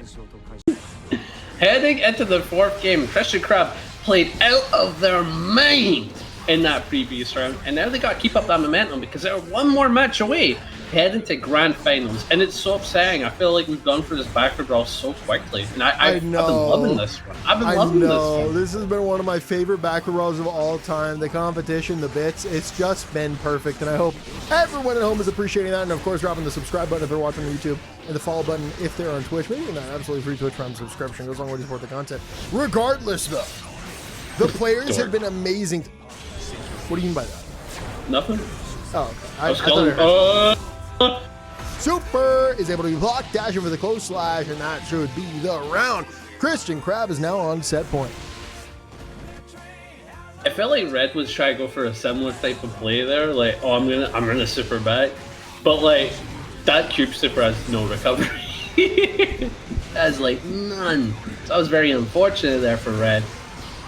Heading into the 4th game, Christian Crab played out of their mind in that previous round, and now they got to keep up that momentum because they're one more match away heading to grand finals, and it's so upsetting. I feel like we've gone for this baccpaBrawl so quickly, and I've been loving this one. I've been loving this one. This has been one of my favorite baccpaBrawls of all time. The competition, the bits, it's just been perfect, and I hope everyone at home is appreciating that. And of course, dropping the subscribe button if they're watching on YouTube, and the follow button if they're on Twitch. Maybe not absolutely free Twitch Prime subscription. Goes a long way to support the content. Regardless, though, the players have been amazing. What do you mean by that? Nothing. Oh, okay. I was I thought I calling. heard. Super is able to be blocked, dashing for the close slash, and that should be the round. Christian Crab is now on set point. I felt like Red was trying to go for a similar type of play there, like, oh, I'm gonna super back, but like that cube super has no recovery. Has like none. So that was very unfortunate there for Red.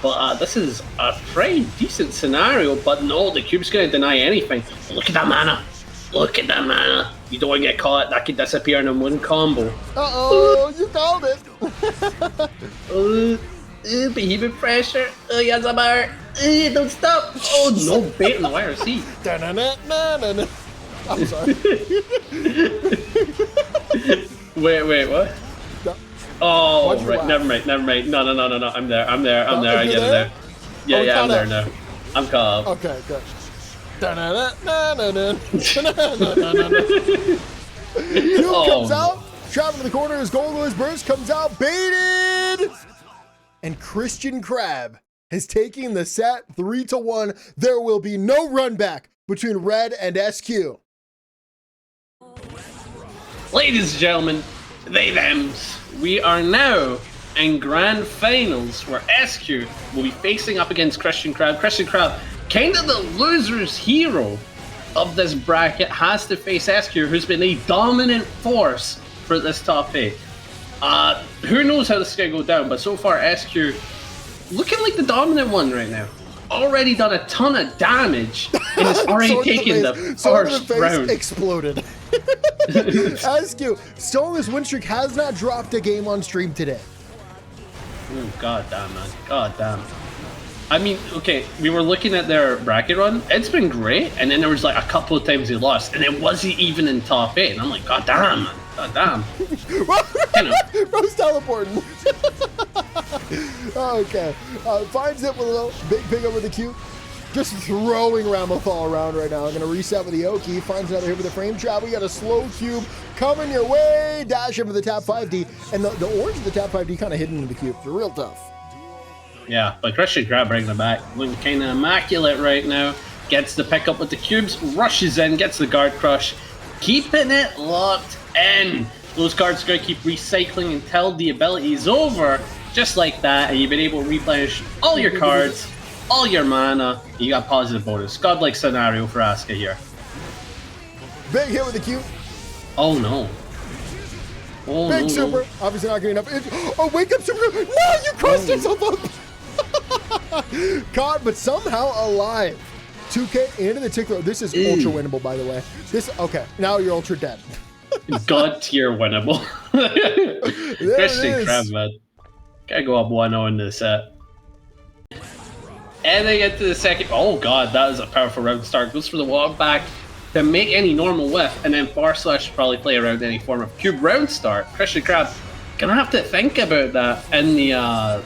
But this is a pretty decent scenario. But no, the cube's gonna deny anything. Look at that mana. Look at that mana. You don't want to get caught. That could disappear in one combo. Uh-oh, you called it. Behemoth pressure. Yes, I'm out. Don't stop. Oh, no bait on the YRC. I'm sorry. Wait, what? No. Oh, right. Never mind. No. I'm there. I get it there. Yeah, I'm there now. I'm caught up. Okay, good. Cube comes out. Trapping to the corner as Goldlewis burst comes out. Baited! And Christian Crab is taking the set 3-1. There will be no run back between Red and SQ. Ladies and gentlemen, they-thems, we are now in grand finals where SQ will be facing up against Christian Crab. Christian Crab, kind of the loser's hero of this bracket, has to face SQ, who's been a dominant force for this top 8. Who knows how this is going to go down, but so far SQ looking like the dominant one right now. Already done a ton of damage and has already taken the first round. Exploded. SQ, Stoneless win streak has not dropped a game on stream today. Oh, god damn, man. God damn. I mean, okay, we were looking at their bracket run. It's been great, and then there was like a couple of times they lost, and it wasn't even in top 8. And I'm like, god damn, man. God damn. Bro's teleporting. Okay. Finds it with a little big over the Q. Just throwing Ramlethal around right now. I'm going to reset with the Oki. Finds another hit with the frame trap. We got a slow cube coming your way. Dash in for the tap 5D. And the orange of the tap 5D kind of hidden in the cube. They're real tough. Yeah, but Christian Crab bringing it back. Looking kind of immaculate right now. Gets the pick up with the cubes. Rushes in. Gets the guard crush. Keeping it locked in. Those cards are going to keep recycling until the ability is over. Just like that. And you've been able to replenish all your cards. All your mana, you got positive bonus. Godlike scenario for Asuke here. Big hit with the Q. Oh no. Oh, big no, super. No. Obviously not getting up. Oh, wake up super. No, you crossed yourself up. Caught, but somehow alive. 2K into the tick throw. This is ultra winnable, by the way. Okay, now you're ultra dead. God tier winnable. Christian Crab, man. Gotta go up 1-0 in this set. And they get to the second. Oh god, that is a powerful round start. Goes for the walk back to make any normal whiff, and then // should probably play around any form of cube round start. Christian Crab gonna have to think about that in the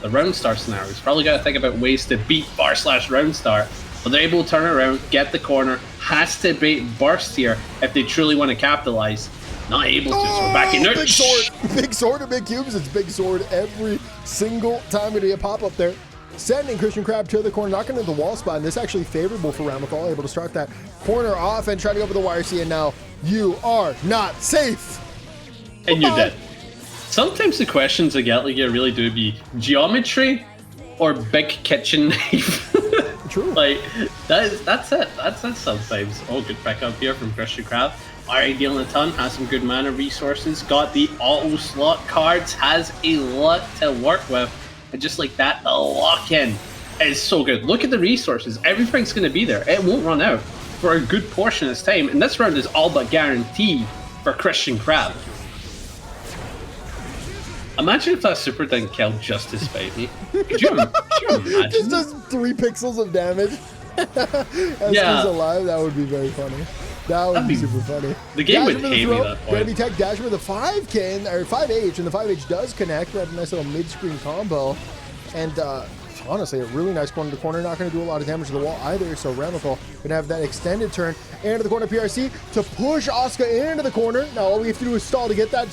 round start scenario. He's probably gotta think about ways to beat / round start. But they're able to turn around, get the corner, has to bait burst here if they truly want to capitalize. Not able to, so we're back in there. Big sword. Big sword or big cubes. It's big sword every single time we do a pop up there. Sending Christian Crab to the corner, not going to the wall spot, and this is actually favorable for Ramlethal, able to start that corner off and try to go for the YRC, and now you are not safe. And you're dead. Sometimes the questions I get like you really do be geometry or big kitchen knife. True. Like, that's it. That's it sometimes. Oh, good pickup here from Christian Crab. Already dealing a ton, has some good mana resources, got the auto slot cards, has a lot to work with. And just like that, the lock-in is so good. Look at the resources. Everything's going to be there. It won't run out for a good portion of this time. And this round is all but guaranteed for Christian Crab. Imagine if that super didn't kill just his baby. Could you imagine? Just does 3 pixels of damage. As he's alive, that would be very funny. That would be super funny. The game would hate me that point. Gonna be tech dash with a 5K, or 5H, and the 5H does connect. We have a nice little mid-screen combo. And honestly, a really nice corner to corner. Not going to do a lot of damage to the wall either, so Ramlethal going to have that extended turn. Into the corner PRC to push Asuke into the corner. Now all we have to do is stall to get that,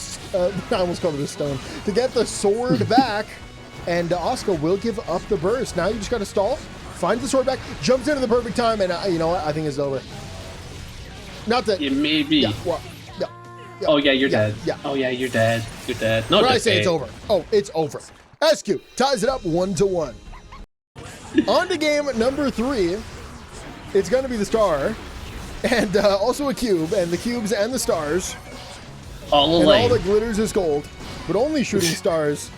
I almost called it a stone, to get the sword back. And Asuke will give up the burst. Now you just got to stall, finds the sword back, jumps into the perfect time, and you know what? I think it's over. Not that. It may be. Yeah, well, yeah, oh, yeah, you're dead. Yeah. Oh, yeah, you're dead. You're dead. No, I say it's over. Oh, it's over. SQ ties it up 1-1. On to game number 3. It's going to be the star, and also a cube, and the cubes and the stars. All and all that glitters is gold, but only shooting stars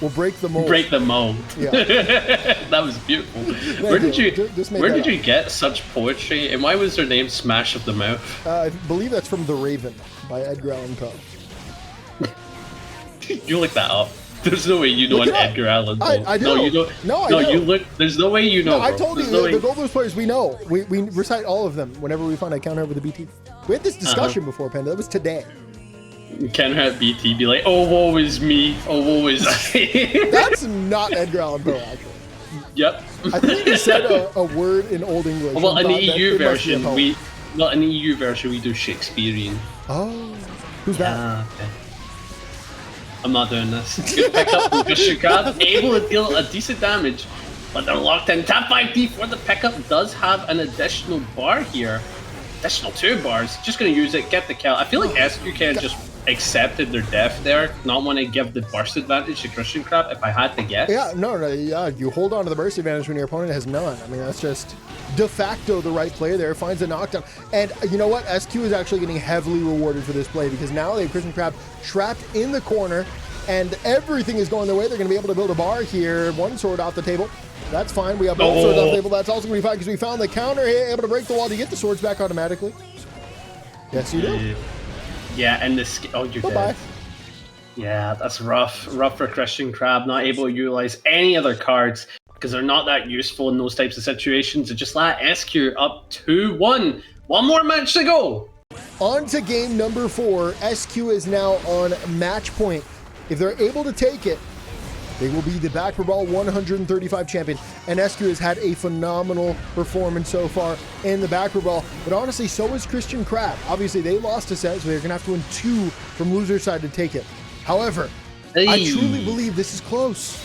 will break the mold. Break the mold. Yeah. That was beautiful. Where did you get such poetry? And why was their name Smash of the Mouth? I believe that's from The Raven by Edgar Allan Poe. You look that up. There's no way you know an Edgar Allan Poe. I do. No, you don't. No, I no, do. you look. There's no way you know. No, I told you, the Goldlewis players, we know. We recite all of them whenever we find a counter with a BT. We had this discussion before, Panda. That was today. Counter at BT, be like, oh, woe is me. Oh, woe is I. That's not Edgar Allan Poe, actually. Yep. I think he said a word in Old English. Well, in the EU version, we do Shakespearean. Oh, who's that? Okay. I'm not doing this. Good pickup from Christian Crab, able to deal a decent damage, but they're locked in. Tap 5D for the pickup does have an additional bar here. Additional 2 bars. Just gonna use it, get the kill. I feel like SauceQue kind of just accepted their death there, not want to give the burst advantage to Christian Crab, if I had to guess. Yeah, no, you hold on to the burst advantage when your opponent has none. I mean, that's just de facto the right play there. Finds a knockdown. And you know what? SauceQue is actually getting heavily rewarded for this play, because now they have Christian Crab trapped in the corner, and everything is going their way. They're going to be able to build a bar here. 1 sword off the table. That's fine. We have both swords off the table. That's also going to be fine, because we found the counter here, able to break the wall to get the swords back automatically. Yes, you do. Yeah, and this. Oh, you're dead. Yeah, that's rough. Rough for Christian Crab, not able to utilize any other cards because they're not that useful in those types of situations. It just let SauceQue up 2-1. 1 more match to go. On to game number 4. SauceQue is now on match point. If they're able to take it, they will be the baccpaBrawl 135 champion. And SauceQue has had a phenomenal performance so far in the baccpaBrawl. But honestly, so is Christian Crab. Obviously, they lost a set, so they're going to have to win 2 from loser side to take it. However, I truly believe this is close.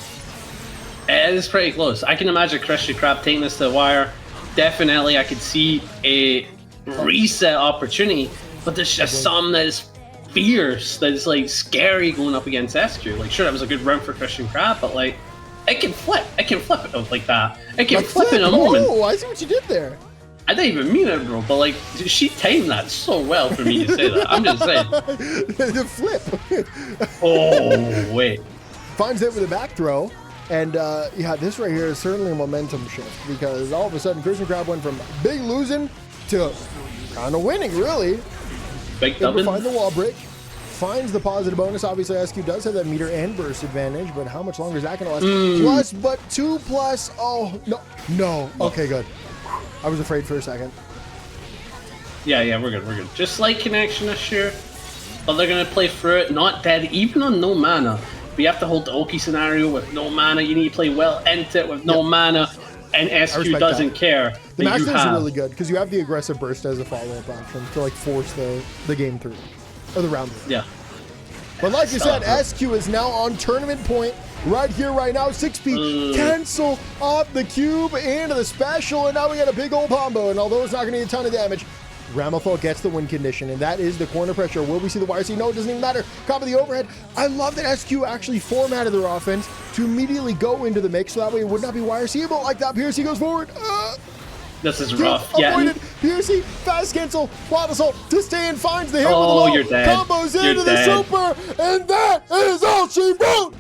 It is pretty close. I can imagine Christian Crab taking this to the wire. Definitely, I could see a reset opportunity. But there's just some that is fierce, that is like scary going up against SauceQue. Like, sure, that was a good round for Christian Crab, but like, it can flip. It can flip it out like that. It can flip in a moment. Oh, I see what you did there. I didn't even mean it, bro, but like, she timed that so well for me to say that. I'm just saying. The flip. Oh, wait. Finds it with a back throw. And yeah, this right here is certainly a momentum shift, because all of a sudden Christian Crab went from big losing to kind of winning, really. Big dubbing. Find the wall break. Finds the positive bonus. Obviously, SauceQue does have that meter and burst advantage, but how much longer is that going to last? Plus, but 2+. Oh, no. No. Okay, good. I was afraid for a second. Yeah, we're good, we're good. Just like connection this year, but they're going to play through it, not dead, even on no mana. But you have to hold the Oki scenario with no mana. You need to play well into it with no mana, and SauceQue doesn't care. The max is really good, because you have the aggressive burst as a follow-up option to like force the game through, or the round through. Yeah. But like you said, SauceQue is now on tournament point right here, right now. 6P cancel off the cube into the special, and now we got a big old combo. And although it's not going to need a ton of damage, Ramlethal gets the win condition, and that is the corner pressure. Will we see the YC? No, it doesn't even matter. Copy the overhead. I love that SauceQue actually formatted their offense to immediately go into the mix, so that way it would not be YRCable like that. Piercy goes forward. This is rough. Avoided. Piercy, fast cancel, Wild Assault to stay and finds the hit with the wall. You're dead. Combos into the super, and that is all she wrote.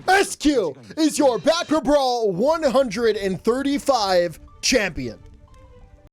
SauceQue is your baccpaBrawl 135 champion.